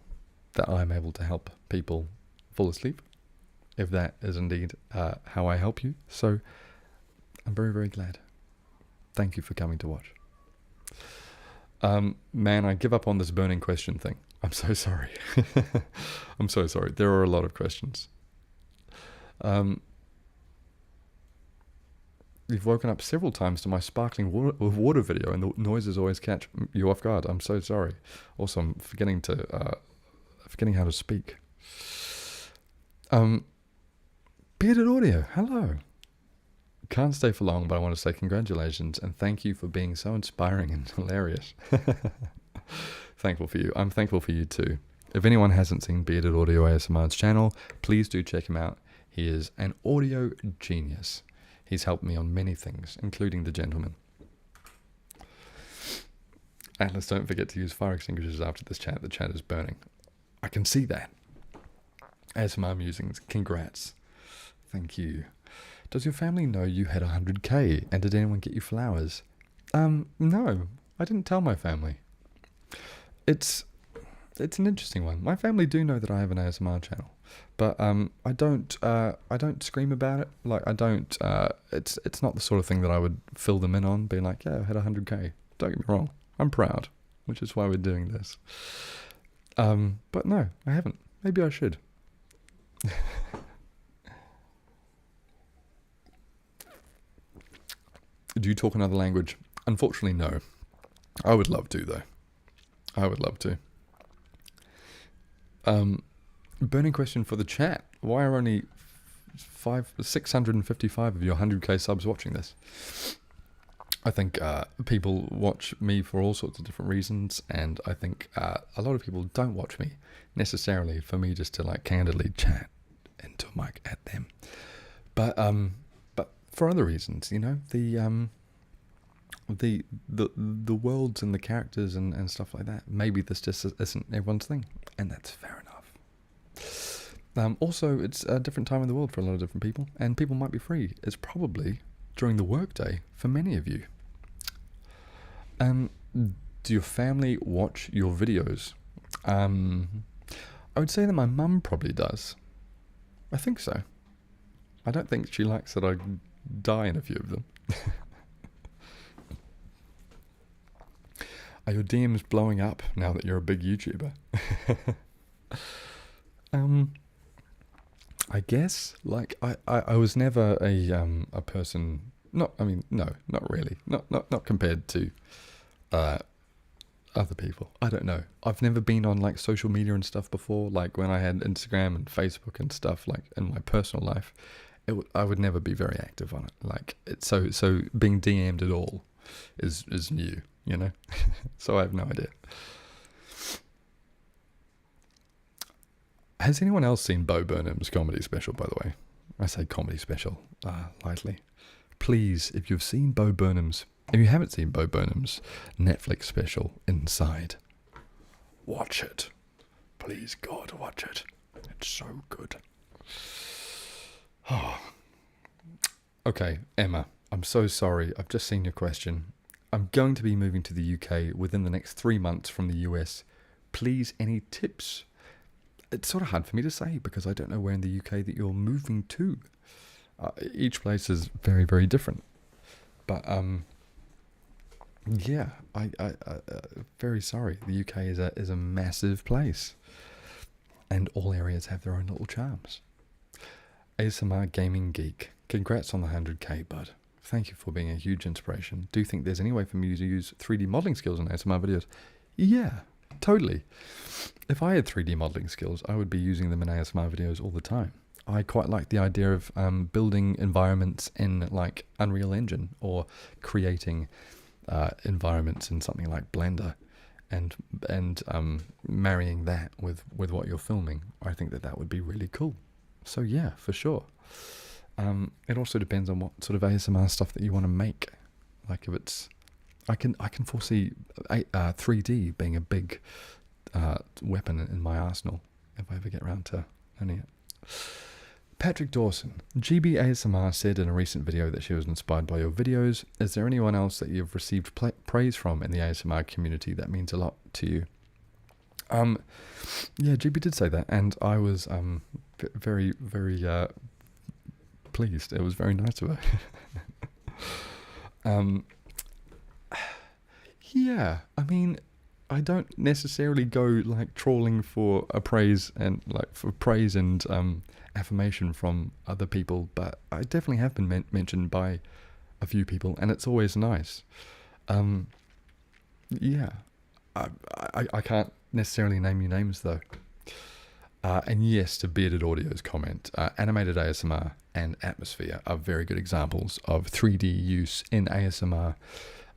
that I'm able to help people fall asleep, if that is indeed how I help you. So I'm very, very glad. Thank you for coming to watch. Man, I give up on this burning question thing. I'm so sorry. I'm so sorry. There are a lot of questions. You've woken up several times to my sparkling water video, and the noises always catch you off guard. I'm so sorry. Also, I'm forgetting how to speak. Bearded Audio, hello. Can't stay for long, but I want to say congratulations and thank you for being so inspiring and hilarious. Thankful for you. I'm thankful for you too. If anyone hasn't seen Bearded Audio ASMR's channel, please do check him out. He is an audio genius. He's helped me on many things, including the gentleman. Atlas, don't forget to use fire extinguishers after this chat. The chat is burning. I can see that. ASMR musings. Congrats. Thank you. Does your family know you had 100k? And did anyone get you flowers? No. I didn't tell my family. It's an interesting one. My family do know that I have an ASMR channel, but I don't scream about it. Like I don't. It's not the sort of thing that I would fill them in on, being like, yeah, I had 100k. Don't get me wrong. I'm proud, which is why we're doing this. But no, I haven't. Maybe I should. Do you talk another language? Unfortunately, no. I would love to, though. I would love to. Burning question for the chat. Why are only 655 of your 100k subs watching this? I think people watch me for all sorts of different reasons, and I think a lot of people don't watch me necessarily for me just to like candidly chat into a mic at them, but for other reasons, you know, the worlds and the characters and stuff like that. Maybe this just isn't everyone's thing, and that's fair enough. Also, it's a different time in the world for a lot of different people, and people might be free. It's probably during the workday for many of you. Do your family watch your videos? I would say that my mum probably does. I think so. I don't think she likes that I die in a few of them. Are your DMs blowing up now that you're a big YouTuber? I guess, like, I was never a person, no, not really, not compared to other people. I don't know. I've never been on like social media and stuff before, like when I had Instagram and Facebook and stuff, like in my personal life, I would never be very active on it. Like, so being DM'd at all is new, you know? So I have no idea. Has anyone else seen Bo Burnham's comedy special, by the way? I say comedy special lightly. Please, if you haven't seen Bo Burnham's Netflix special, Inside, watch it. Please, God, watch it. It's so good. Oh. Okay, Emma, I'm so sorry. I've just seen your question. I'm going to be moving to the UK within the next 3 months from the US. Please, any tips? It's sort of hard for me to say because I don't know where in the UK that you're moving to. Each place is very, very different. But yeah, I very sorry. The UK is a massive place, and all areas have their own little charms. ASMR Gaming Geek, congrats on the 100k, bud. Thank you for being a huge inspiration. Do you think there's any way for me to use 3D modeling skills in ASMR videos? Yeah, totally. If I had 3D modeling skills, I would be using them in ASMR videos all the time. I quite like the idea of building environments in like Unreal Engine, or creating environments in something like Blender, and marrying that with what you're filming. I think that would be really cool. So yeah, for sure. It also depends on what sort of ASMR stuff that you want to make. Like if it's, I can foresee 3D being a big weapon in my arsenal if I ever get around to learning it. Patrick Dawson, GB ASMR said in a recent video that she was inspired by your videos. Is there anyone else that you've received praise from in the ASMR community that means a lot to you? Yeah, GB did say that, and I was very, very pleased. It was very nice of her. Yeah, I mean, I don't necessarily go like trawling for praise and affirmation from other people, but I definitely have been mentioned by a few people, and it's always nice. Yeah, I can't necessarily name you names though. And yes, to Bearded Audio's comment, animated ASMR and Atmosphere are very good examples of 3D use in ASMR.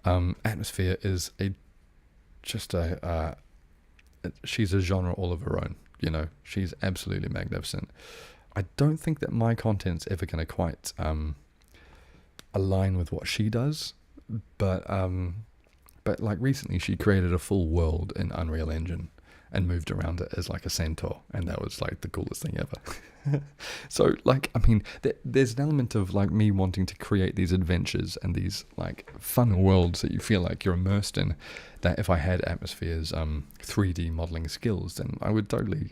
Atmosphere is she's a genre all of her own, you know. She's absolutely magnificent. I don't think that my content's ever going to quite align with what she does, but like recently she created a full world in Unreal Engine and moved around it as like a centaur, and that was like the coolest thing ever. So like, I mean, there's an element of like me wanting to create these adventures and these like fun worlds that you feel like you're immersed in, that if I had Atmosphere's 3D modeling skills, then I would totally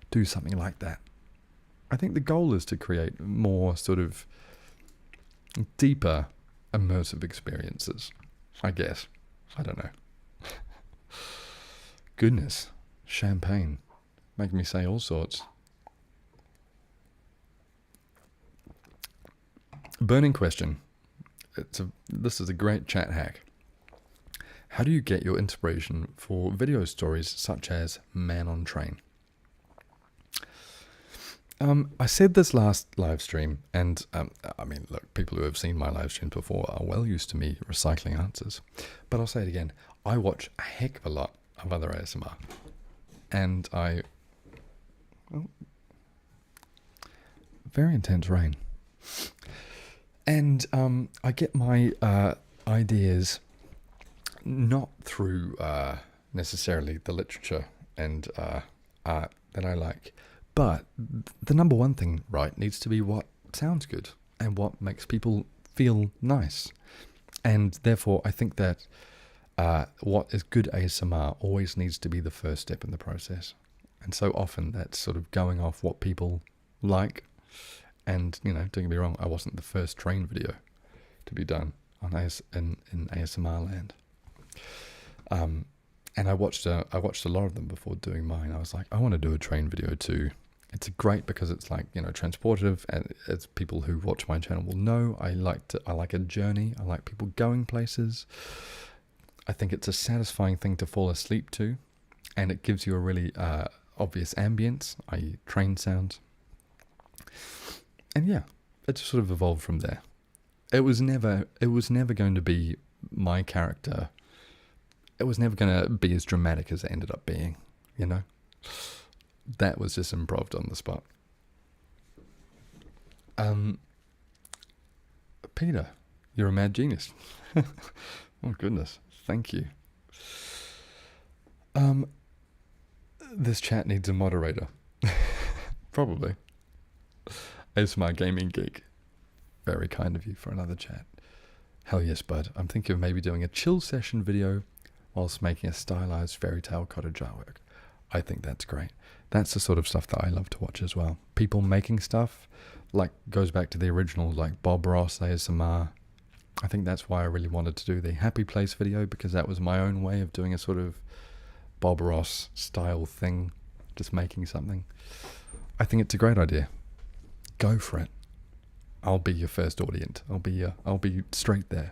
do something like that. I think the goal is to create more sort of deeper immersive experiences, I guess. I don't know. Goodness, champagne, making me say all sorts. Burning question. This is a great chat hack. How do you get your inspiration for video stories such as Man on Train? I said this last live stream, and I mean, look, people who have seen my live streams before are well used to me recycling answers. But I'll say it again. I watch a heck of a lot of other ASMR, and very intense rain, and I get my ideas not through necessarily the literature and art that I like, but the number one thing, right, needs to be what sounds good and what makes people feel nice. And therefore, I think that what is good ASMR always needs to be the first step in the process. And so often that's sort of going off what people like. And, you know, don't get me wrong, I wasn't the first train video to be done on in ASMR land. And I watched a lot of them before doing mine. I was like, I want to do a train video too. It's great because it's like, you know, transportative, and as people who watch my channel will know, I like a journey. I like people going places. I think it's a satisfying thing to fall asleep to, and it gives you a really obvious ambience, i.e. train sounds. And yeah, it just sort of evolved from there. It was never going to be my character. It was never going to be as dramatic as it ended up being, you know? That was just improv on the spot. Peter, you're a mad genius. Oh, goodness. Thank you. This chat needs a moderator. Probably. ASMR Gaming Geek. Very kind of you for another chat. Hell yes, bud. I'm thinking of maybe doing a chill session video whilst making a stylized fairy tale cottage artwork. I think that's great. That's the sort of stuff that I love to watch as well. People making stuff, like, goes back to the original, like, Bob Ross ASMR. I think that's why I really wanted to do the Happy Place video, because that was my own way of doing a sort of Bob Ross style thing, just making something. I think it's a great idea. Go for it. I'll be your first audience. I'll be straight there.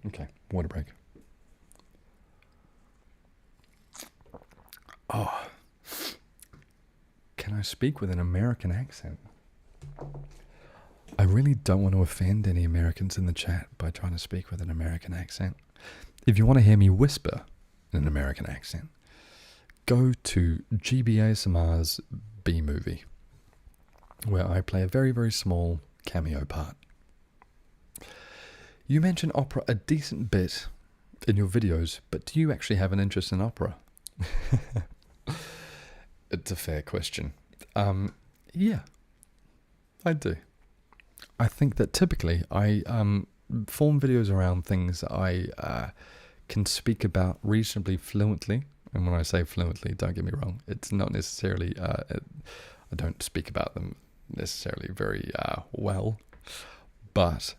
Okay, water break. Oh, can I speak with an American accent? I really don't want to offend any Americans in the chat by trying to speak with an American accent. If you want to hear me whisper in an American accent, go to GBASMR's B-movie, where I play a very, very small cameo part. You mention opera a decent bit in your videos, but do you actually have an interest in opera? It's a fair question. Yeah, I do. I think that typically I form videos around things that I can speak about reasonably fluently. And when I say fluently, don't get me wrong, it's not necessarily, I don't speak about them necessarily very well, but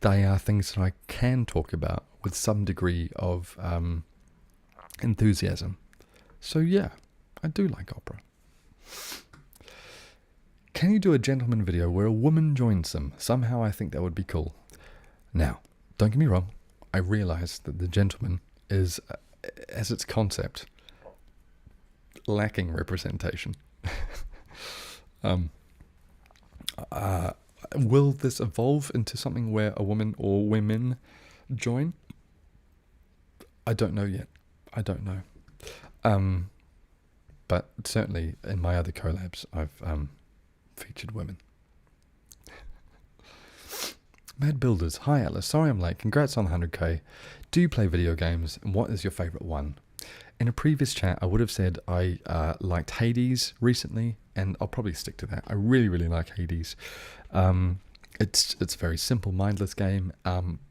they are things that I can talk about with some degree of enthusiasm. So yeah, I do like opera. Can you do a gentleman video where a woman joins them? Somehow I think that would be cool. Now, don't get me wrong, I realize that the gentleman is, as its concept, lacking representation. Will this evolve into something where a woman or women join? I don't know yet. I don't know. But certainly in my other collabs, I've featured women. Mad Builders, hi Atlas, sorry I'm late, congrats on the 100k. Do you play video games, and what is your favourite one? In a previous chat, I would have said I liked Hades recently, and I'll probably stick to that. I really, really like Hades. It's a very simple, mindless game,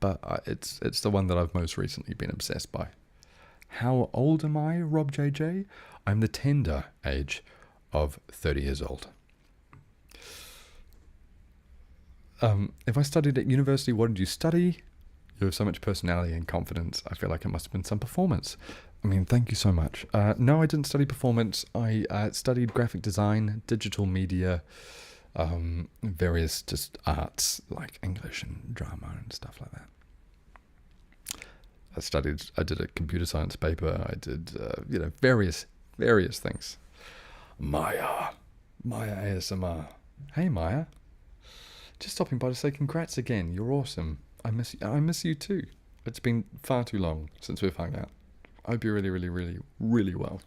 but it's the one that I've most recently been obsessed by. How old am I, Rob JJ? I'm the tender age of 30 years old. If I studied at university, what did you study? You have so much personality and confidence. I feel like it must have been some performance. I mean, thank you so much. No, I didn't study performance. I studied graphic design, digital media, various just arts like English and drama and stuff like that. I did a computer science paper. I did, various things. Maya ASMR. Hey Maya. Just stopping by to say congrats again. You're awesome. I miss you too. It's been far too long since we've hung out. I hope you're really, really, really, really well.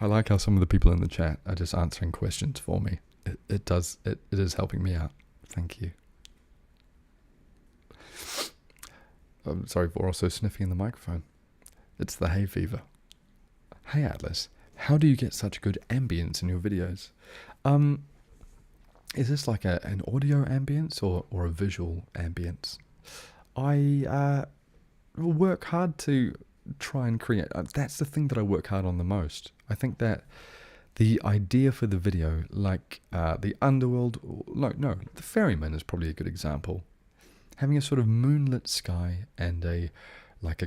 I like how some of the people in the chat are just answering questions for me. It is helping me out. Thank you. I'm sorry for also sniffing in the microphone. It's the hay fever. Hey Atlas, how do you get such good ambience in your videos? Is this like an audio ambience or a visual ambience? I work hard to try and create. That's the thing that I work hard on the most. I think that the idea for the video, like the underworld, no, the ferryman is probably a good example. Having a sort of moonlit sky and a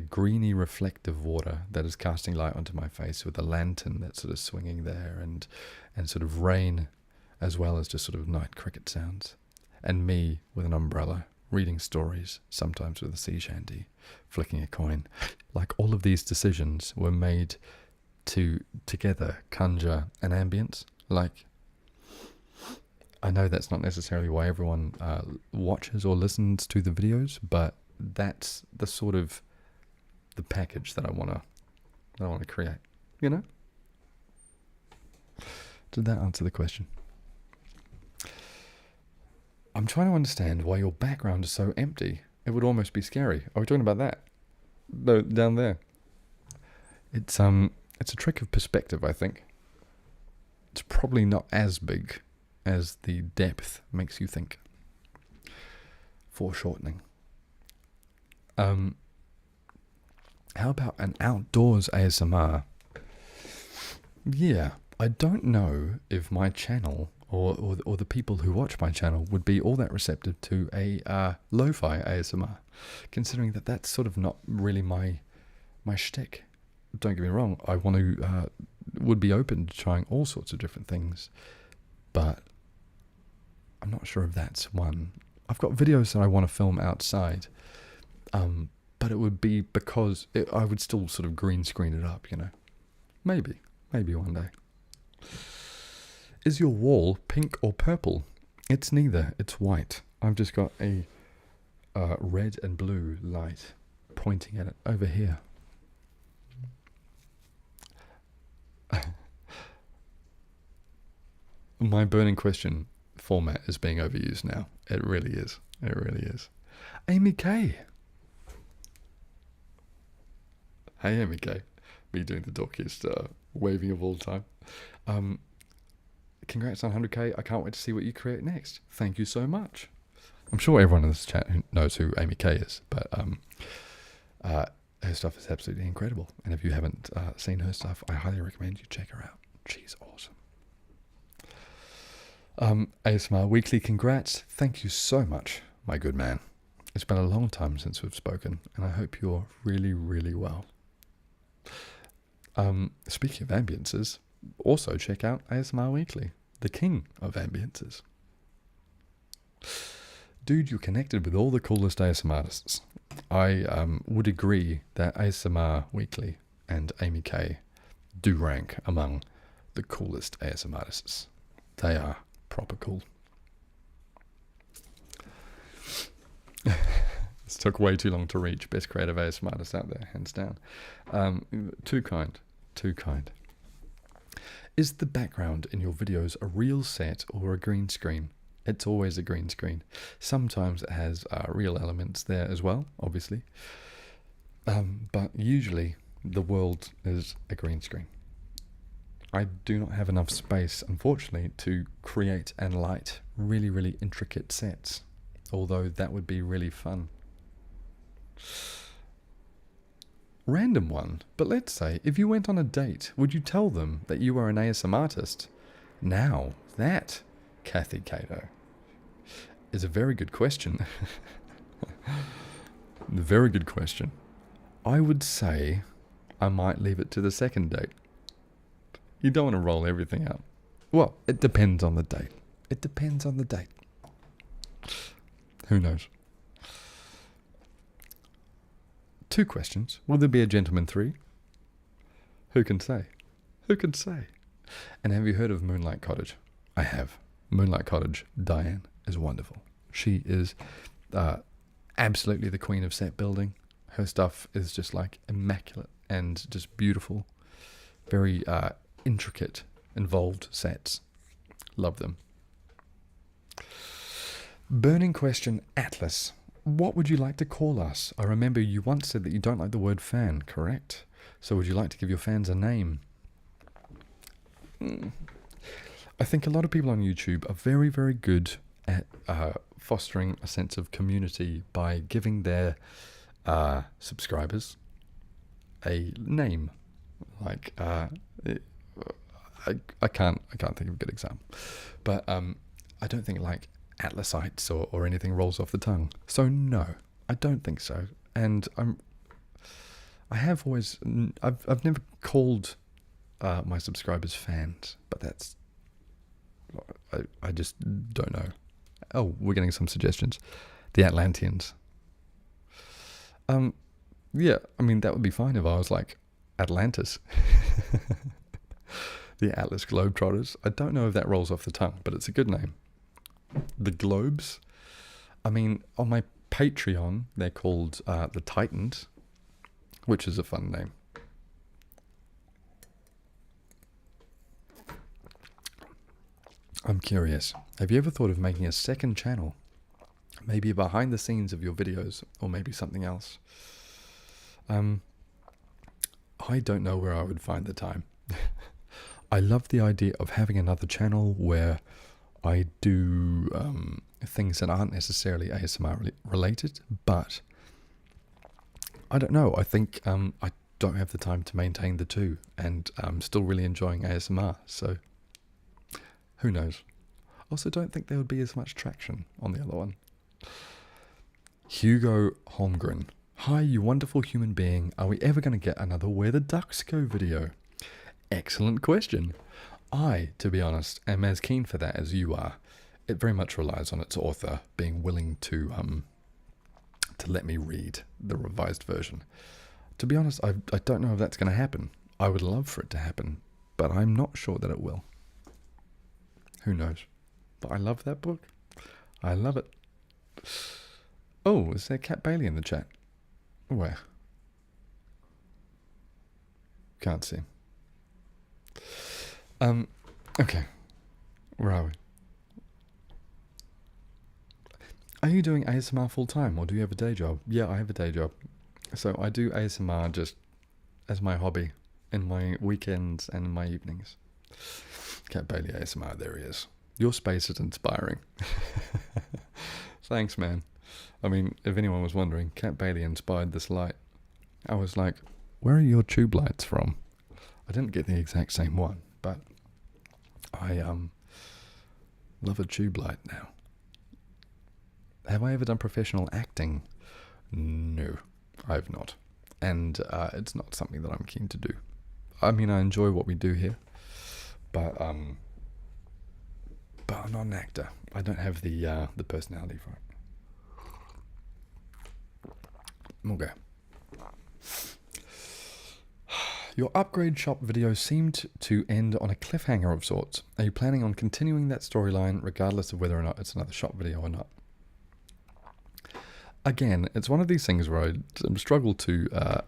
greeny reflective water that is casting light onto my face with a lantern that's sort of swinging there and sort of rain, as well as just sort of night cricket sounds, and me with an umbrella reading stories, sometimes with a sea shanty, flicking a coin. Like, all of these decisions were made to together conjure an ambience. Like, I know that's not necessarily why everyone watches or listens to the videos, but that's the sort of the package that I want to create, you know? Did that answer the question? I'm trying to understand why your background is so empty. It would almost be scary. Are we talking about that? No, down there. It's a trick of perspective, I think. It's probably not as big as the depth makes you think. Foreshortening. How about an outdoors ASMR? Yeah, I don't know if my channel or the people who watch my channel would be all that receptive to a lo-fi ASMR, considering that that's sort of not really my shtick. Don't get me wrong, I would be open to trying all sorts of different things, but I'm not sure if that's one. I've got videos that I want to film outside, but it would be because I would still sort of green screen it up, you know. Maybe one day. Is your wall pink or purple? It's neither, it's white. I've just got a red and blue light pointing at it over here. My burning question format is being overused now. It really is. It really is. Amy K. Hey, Amy K. Me doing the dorkiest waving of all time. Congrats on 100k. I can't wait to see what you create next. Thank you so much. I'm sure everyone in this chat knows who Amy K is, but her stuff is absolutely incredible. And if you haven't seen her stuff, I highly recommend you check her out. She's awesome. ASMR Weekly, congrats. Thank you so much, my good man. It's been a long time since we've spoken, and I hope you're really, really well. Speaking of ambiences, also check out ASMR Weekly, the king of ambiences. Dude, you're connected with all the coolest ASMR artists. I would agree that ASMR Weekly and Amy K do rank among the coolest ASMR artists. They are proper cool. This took way too long to reach. Best creative ASMR artist out there, hands down. Too kind. Too kind. Is the background in your videos a real set or a green screen? It's always a green screen. Sometimes it has real elements there as well, obviously. But usually the world is a green screen. I do not have enough space, unfortunately, to create and light really, really intricate sets. Although that would be really fun. Random one, but let's say if you went on a date, would you tell them that you are an ASMR artist? Now, that, Kathy Cato, is a very good question. Very good question. I would say I might leave it to the second date. You don't want to roll everything out. Well, it depends on the date. It depends on the date. Who knows? 2 questions. Will there be a gentleman 3? Who can say? Who can say? And have you heard of Moonlight Cottage? I have. Moonlight Cottage, Diane, is wonderful. She is absolutely the queen of set building. Her stuff is just like immaculate and just beautiful. Very intricate, involved sets. Love them. Burning question, Atlas. What would you like to call us? I remember you once said that you don't like the word fan, correct? So would you like to give your fans a name? I think a lot of people on YouTube are very, very good at fostering a sense of community by giving their subscribers a name. Like, I can't think of a good example. But I don't think like Atlasites or anything rolls off the tongue. So no, I don't think so. And I've never called my subscribers fans, but that's, I just don't know. Oh, we're getting some suggestions. The Atlanteans. Yeah, I mean, that would be fine if I was like Atlantis. The Atlas Globetrotters. I don't know if that rolls off the tongue, but it's a good name. The Globes. I mean, on my Patreon, they're called the Titans, which is a fun name. I'm curious. Have you ever thought of making a second channel? Maybe behind the scenes of your videos, or maybe something else. I don't know where I would find the time. I love the idea of having another channel where I do things that aren't necessarily ASMR related, but I don't know. I think I don't have the time to maintain the two, and I'm still really enjoying ASMR, so who knows. Also, don't think there would be as much traction on the other one. Hugo Holmgren. Hi, you wonderful human being. Are we ever going to get another Where the Ducks Go video? Excellent question. I, to be honest, am as keen for that as you are. It very much relies on its author being willing to let me read the revised version. To be honest, I don't know if that's going to happen. I would love for it to happen, but I'm not sure that it will. Who knows? But I love that book. I love it. Oh, is there Cat Bailey in the chat? Where? Can't see. Okay. Where are we? Are you doing ASMR full time, or do you have a day job? Yeah, I have a day job. So I do ASMR just as my hobby in my weekends and in my evenings. Cat Bailey ASMR, there he is. Your space is inspiring. Thanks, man. I mean, if anyone was wondering, Cat Bailey inspired this light. I was like, where are your tube lights from? I didn't get the exact same one, but I love a tube light now. Have I ever done professional acting? No, I've not. And it's not something that I'm keen to do. I mean, I enjoy what we do here, but I'm not an actor. I don't have the personality for it. Okay. Your upgrade shop video seemed to end on a cliffhanger of sorts. Are you planning on continuing that storyline regardless of whether or not it's another shop video or not? again, it's one of these things where I struggle to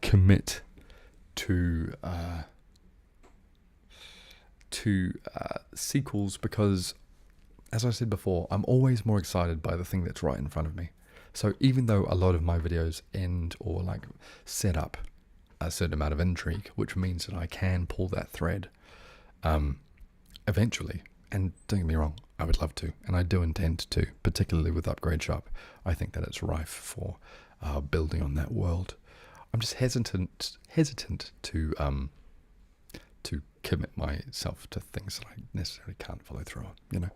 commit to sequels because, as I said before, I'm always more excited by the thing that's right in front of me. So even though a lot of my videos end or like set up a certain amount of intrigue, which means that I can pull that thread eventually, and don't get me wrong, I would love to, and I do intend to, particularly with Upgrade Shop. I think that it's rife for building on that world. I'm just hesitant to commit myself to things that I necessarily can't follow through on, you know.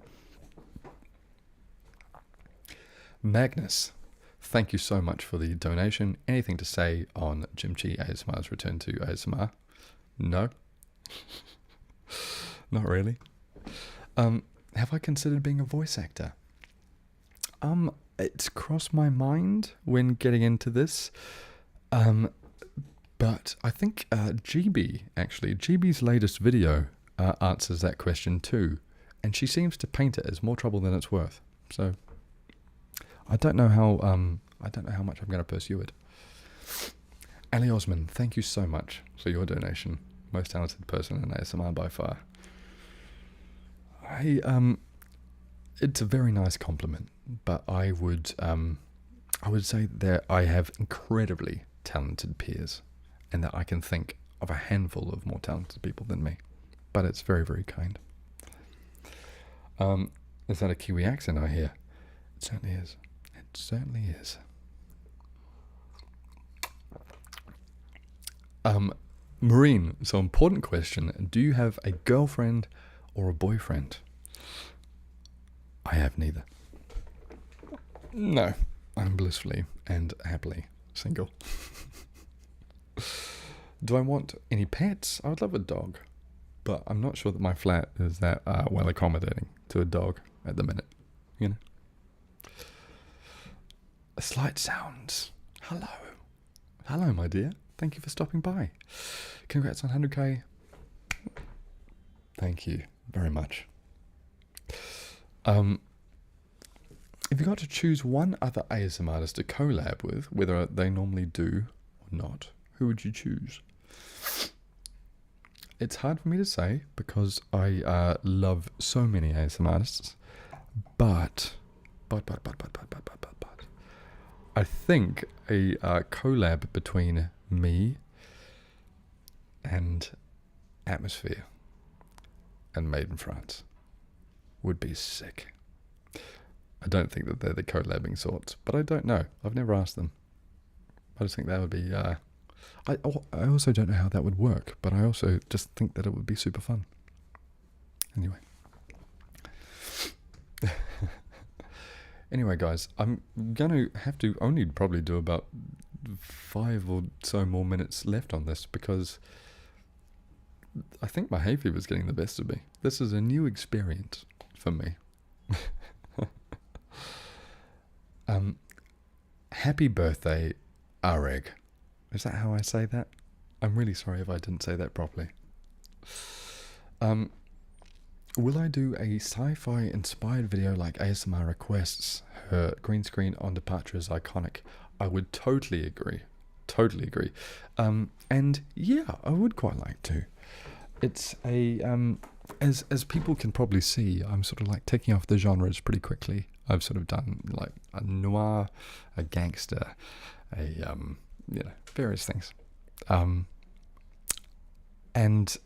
Magnus, thank you so much for the donation. Anything to say on Jimchi ASMR's return to ASMR? No? Not really. Have I considered being a voice actor? It's crossed my mind when getting into this. But I think GB's latest video answers that question too. And she seems to paint it as more trouble than it's worth. So I don't know how much I'm going to pursue it. Ali Osman, thank you so much for your donation. Most talented person in ASMR by far. It's a very nice compliment, but I would say that I have incredibly talented peers, and that I can think of a handful of more talented people than me. But it's very, very kind. Is that a Kiwi accent I hear? It certainly is. It certainly is. Maureen, so important question. Do you have a girlfriend or a boyfriend? I have neither. No, I'm blissfully and happily single. Do I want any pets? I would love a dog, but I'm not sure that my flat is that well accommodating to a dog at the minute, you know. Slight sounds. Hello. Hello, my dear. Thank you for stopping by. Congrats on 100k. Thank you very much. If you got to choose one other ASMR artist to collab with, whether they normally do or not, who would you choose? It's hard for me to say because I love so many ASMR artists, but I think a collab between me and Atmosphere and Made in France would be sick. I don't think that they're the collabing sorts, but I don't know. I've never asked them. I just think that would be... I also don't know how that would work, but I also just think that it would be super fun. Anyway. Anyway, guys, I'm going to have to only probably do about 5 or so more minutes left on this because I think my hay fever is getting the best of me. This is a new experience for me. Happy birthday, Areg. Is that how I say that? I'm really sorry if I didn't say that properly. Will I do a sci-fi inspired video like ASMR requests? Her green screen on departure is iconic. I would totally agree. Totally agree. And yeah, I would quite like to. It's a as people can probably see, I'm sort of like taking off the genres pretty quickly. I've sort of done like a noir, a gangster, various things. And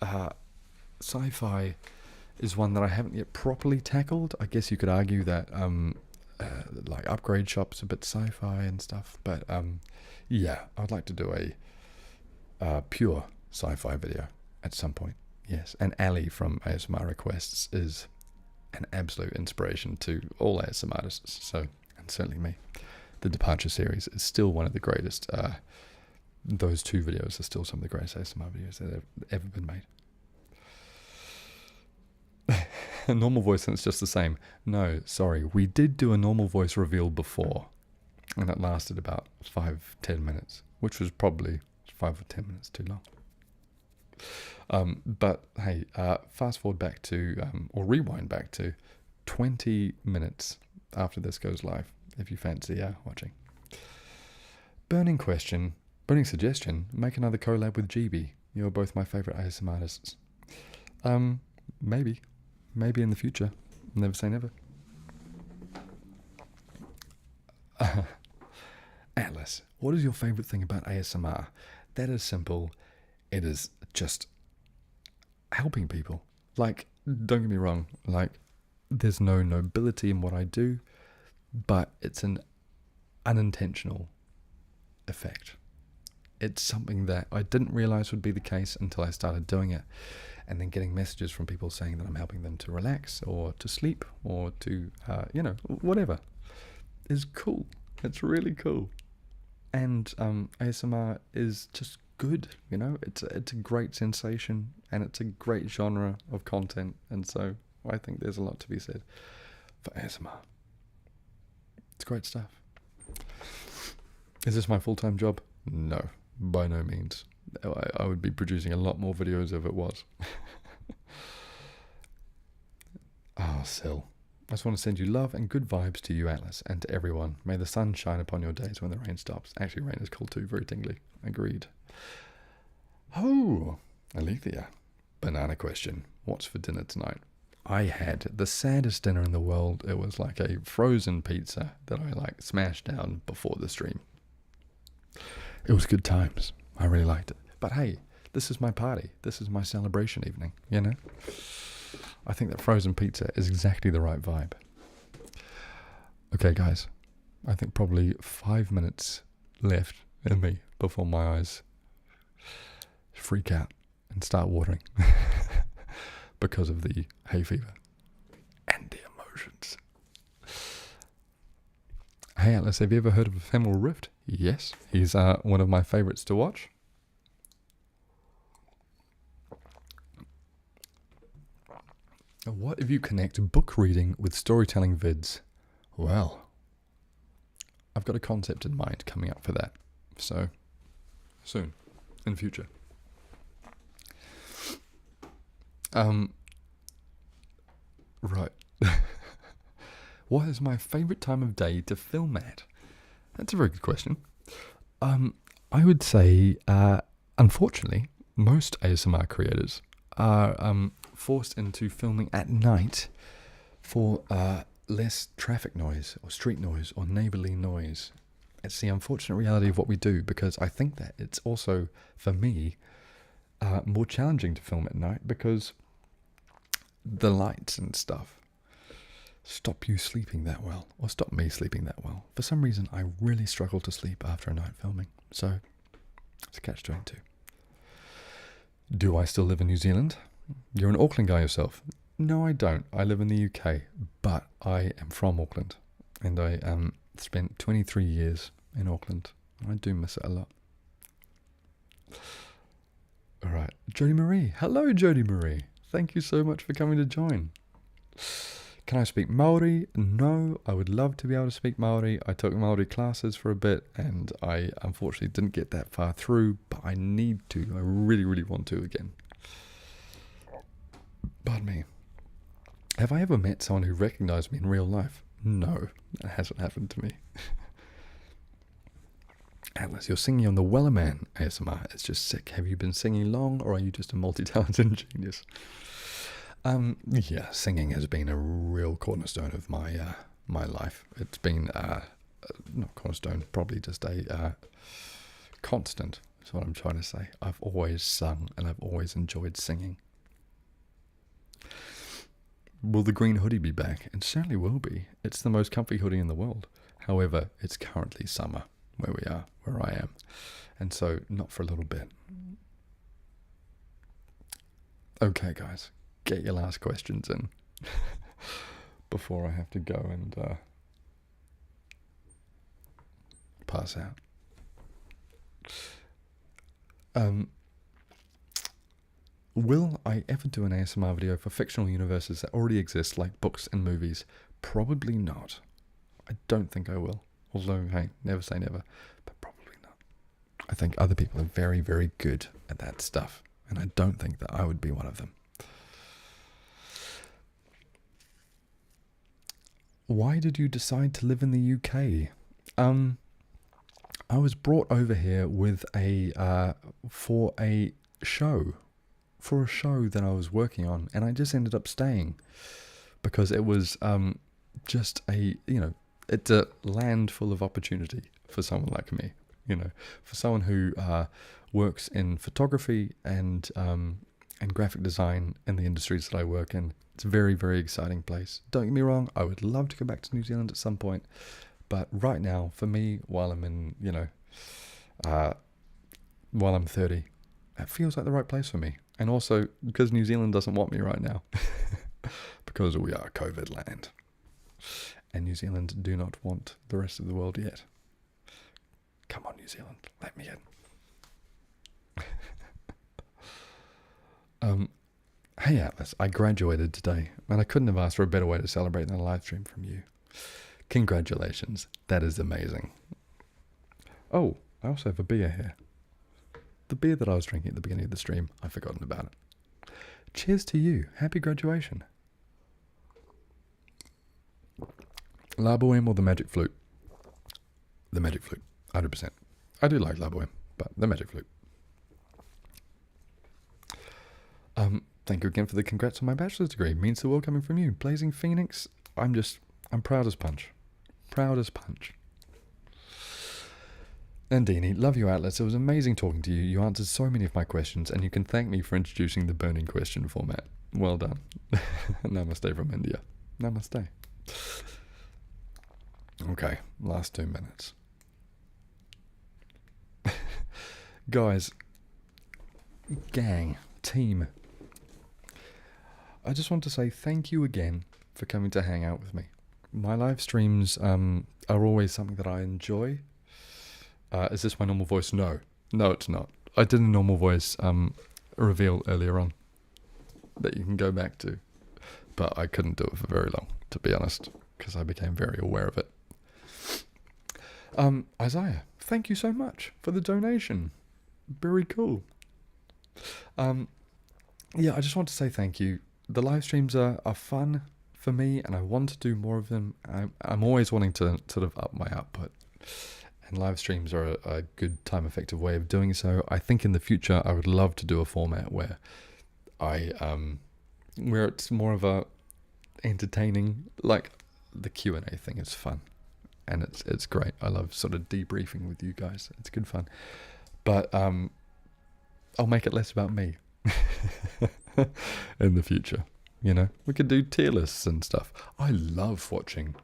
sci-fi is one that I haven't yet properly tackled. I guess you could argue that like Upgrade Shop's a bit sci-fi and stuff, but yeah, I'd like to do a pure sci-fi video at some point. Yes, and Ali from ASMR Requests is an absolute inspiration to all ASMR artists, so, and certainly me. The Departure series is still one of the greatest. Those 2 videos are still some of the greatest ASMR videos that have ever been made. A normal voice, and it's just the same. No, sorry, we did do a normal voice reveal before, and that lasted about 5-10 minutes, which was probably 5 or 10 minutes too long. But hey, fast forward back to, or rewind back to 20 minutes after this goes live. if you fancy watching. Burning suggestion, make another collab with GB. You're both my favourite ASMR artists. Maybe in the future. Never say never. Atlas, what is your favourite thing about ASMR? That is simple. It is just helping people. Like, don't get me wrong, like, there's no nobility in what I do, but it's an unintentional effect. It's something that I didn't realize would be the case until I started doing it, and then getting messages from people saying that I'm helping them to relax or to sleep or to, whatever, is cool. It's really cool. And ASMR is just good, it's a great sensation, and it's a great genre of content, and so I think there's a lot to be said for ASMR. It's great stuff. Is this my full-time job? No, by no means. I would be producing a lot more videos if it was. Sil. I just want to send you love and good vibes to you, Atlas, and to everyone. May the sun shine upon your days when the rain stops. Actually, rain is cool too, very tingly. Agreed. Oh, Alethea. Banana question. What's for dinner tonight? I had the saddest dinner in the world. It was like a frozen pizza that I smashed down before the stream. It was good times. I really liked it. But hey, this is my party. This is my celebration evening, I think that frozen pizza is exactly the right vibe. Okay, guys. I think probably 5 minutes left in me before my eyes freak out and start watering because of the hay fever and the emotions. Hey Atlas, have you ever heard of Ephemeral Rift? Yes, he's one of my favorites to watch. What if you connect book reading with storytelling vids? Well, I've got a concept in mind coming up for that. So, soon, in the future. Right. What is my favourite time of day to film at? That's a very good question. I would say, unfortunately, most ASMR creators are forced into filming at night for less traffic noise or street noise or neighbourly noise. It's the unfortunate reality of what we do, because I think that it's also, for me, more challenging to film at night because the lights and stuff stop you sleeping that well, or stop me sleeping that well. For some reason, I really struggle to sleep after a night filming, so it's a catch-22. Do I still live in New Zealand? You're an Auckland guy yourself. No, I don't. I live in the UK, but I am from Auckland, and I spent 23 years in Auckland. I do miss it a lot. All right, Jodie Marie. Hello, Jodie Marie. Thank you so much for coming to join. Can I speak Māori? No, I would love to be able to speak Māori. I took Māori classes for a bit, and I unfortunately didn't get that far through, but I need to. I really, really want to again. Pardon me. Have I ever met someone who recognized me in real life? No, that hasn't happened to me. Atlas, you're singing on the Wellerman ASMR. It's just sick. Have you been singing long, or are you just a multi-talented genius? Yeah, singing has been a real cornerstone of my my life. It's been not cornerstone, probably just a constant. That's what I'm trying to say. I've always sung, and I've always enjoyed singing. Will the green hoodie be back? It certainly will be. It's the most comfy hoodie in the world. However, it's currently summer where we are, where I am. And so, not for a little bit. Okay, guys. Get your last questions in before I have to go and pass out. Will I ever do an ASMR video for fictional universes that already exist, like books and movies? Probably not. I don't think I will. Although, hey, never say never. But probably not. I think other people are very, very good at that stuff. And I don't think that I would be one of them. why did you decide to live in the UK? I was brought over here with for a show that I was working on, and I just ended up staying because it was just it's a land full of opportunity for someone like me, for someone who works in photography and graphic design in the industries that I work in. It's a very, very exciting place. Don't get me wrong, I would love to go back to New Zealand at some point, but right now, for me, while I'm in, while I'm 30, it feels like the right place for me. And also, because New Zealand doesn't want me right now, because we are COVID land. And New Zealand do not want the rest of the world yet. Come on, New Zealand, let me in. Hey Atlas, I graduated today, and I couldn't have asked for a better way to celebrate than a live stream from you. Congratulations, that is amazing. Oh, I also have a beer here. The beer that I was drinking at the beginning of the stream, I've forgotten about it. Cheers to you, happy graduation. La Boheme or the Magic Flute? The Magic Flute, 100%. I do like La Boheme, but the Magic Flute. Thank you again for the congrats on my bachelor's degree. Means the world coming from you. Blazing Phoenix, I'm proud as punch. Proud as punch. Nandini, love you Atlas. It was amazing talking to you. You answered so many of my questions, and you can thank me for introducing the burning question format. Well done. Namaste from India. Namaste. Okay, last 2 minutes. Guys, gang, team, I just want to say thank you again for coming to hang out with me. My live streams are always something that I enjoy. Is this my normal voice? No, it's not. I did a normal voice reveal earlier on that you can go back to, but I couldn't do it for very long, to be honest, because I became very aware of it. Isaiah, thank you so much for the donation. Very cool. Yeah, I just want to say thank you. The live streams are fun for me, and I want to do more of them. I'm always wanting to sort of up my output, and live streams are a good time-effective way of doing so. I think in the future I would love to do a format where where it's more of a entertaining, like the Q&A thing is fun, and it's great. I love sort of debriefing with you guys. It's good fun, but I'll make it less about me. In the future, we could do tier lists and stuff. I love watching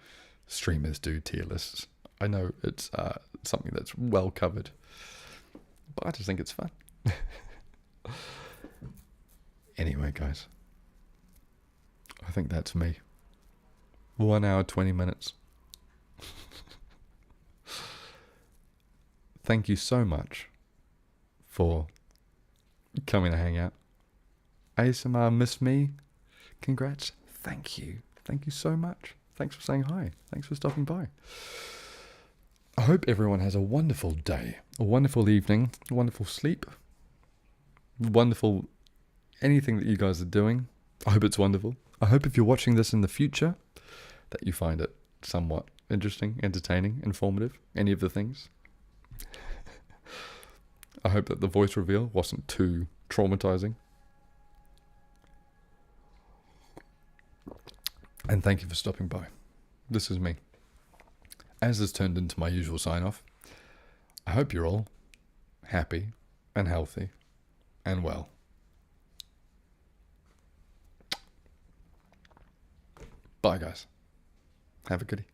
streamers do tier lists. I know it's something that's well covered, but I just think it's fun. Anyway, guys, I think that's me. 1 hour, 20 minutes. Thank you so much for coming to hang out. ASMR Miss Me, congrats. Thank you so much. Thanks for saying hi. Thanks for stopping by. I hope everyone has a wonderful day, a wonderful evening, a wonderful sleep, wonderful anything that you guys are doing. I hope it's wonderful. I hope if you're watching this in the future that you find it somewhat interesting, entertaining, informative, any of the things. I hope that the voice reveal wasn't too traumatizing. And thank you for stopping by. This is me. As this turned into my usual sign-off, I hope you're all happy and healthy and well. Bye, guys. Have a goodie.